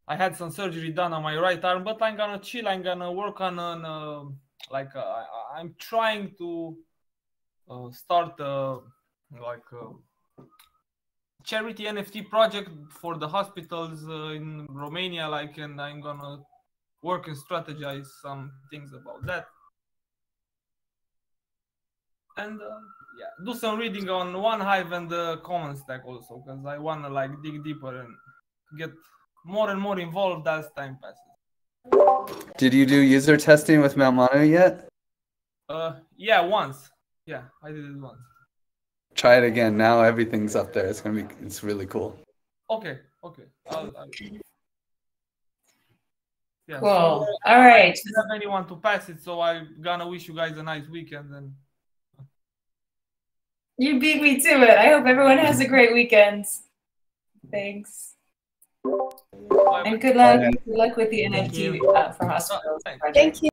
had some surgery done on my right arm, but I'm gonna chill. I'm gonna work on I'm trying to start charity NFT project for the hospitals in Romania. And I'm gonna work and strategize some things about that. And do some reading on OneHive and the Common Stack also, because I wanna dig deeper and get more and more involved as time passes. Did you do user testing with Mount Manu yet? Yeah, once. Yeah, I did it once. Try it again. Now everything's up there. It's really cool. Okay. Yeah, Cool. So, all right. I don't have anyone to pass it, so I'm gonna wish you guys a nice weekend. And You beat me to it. I hope everyone has a great weekend. Thanks. And good luck. Good luck with the NFT for hospitals. Thanks. Thank you.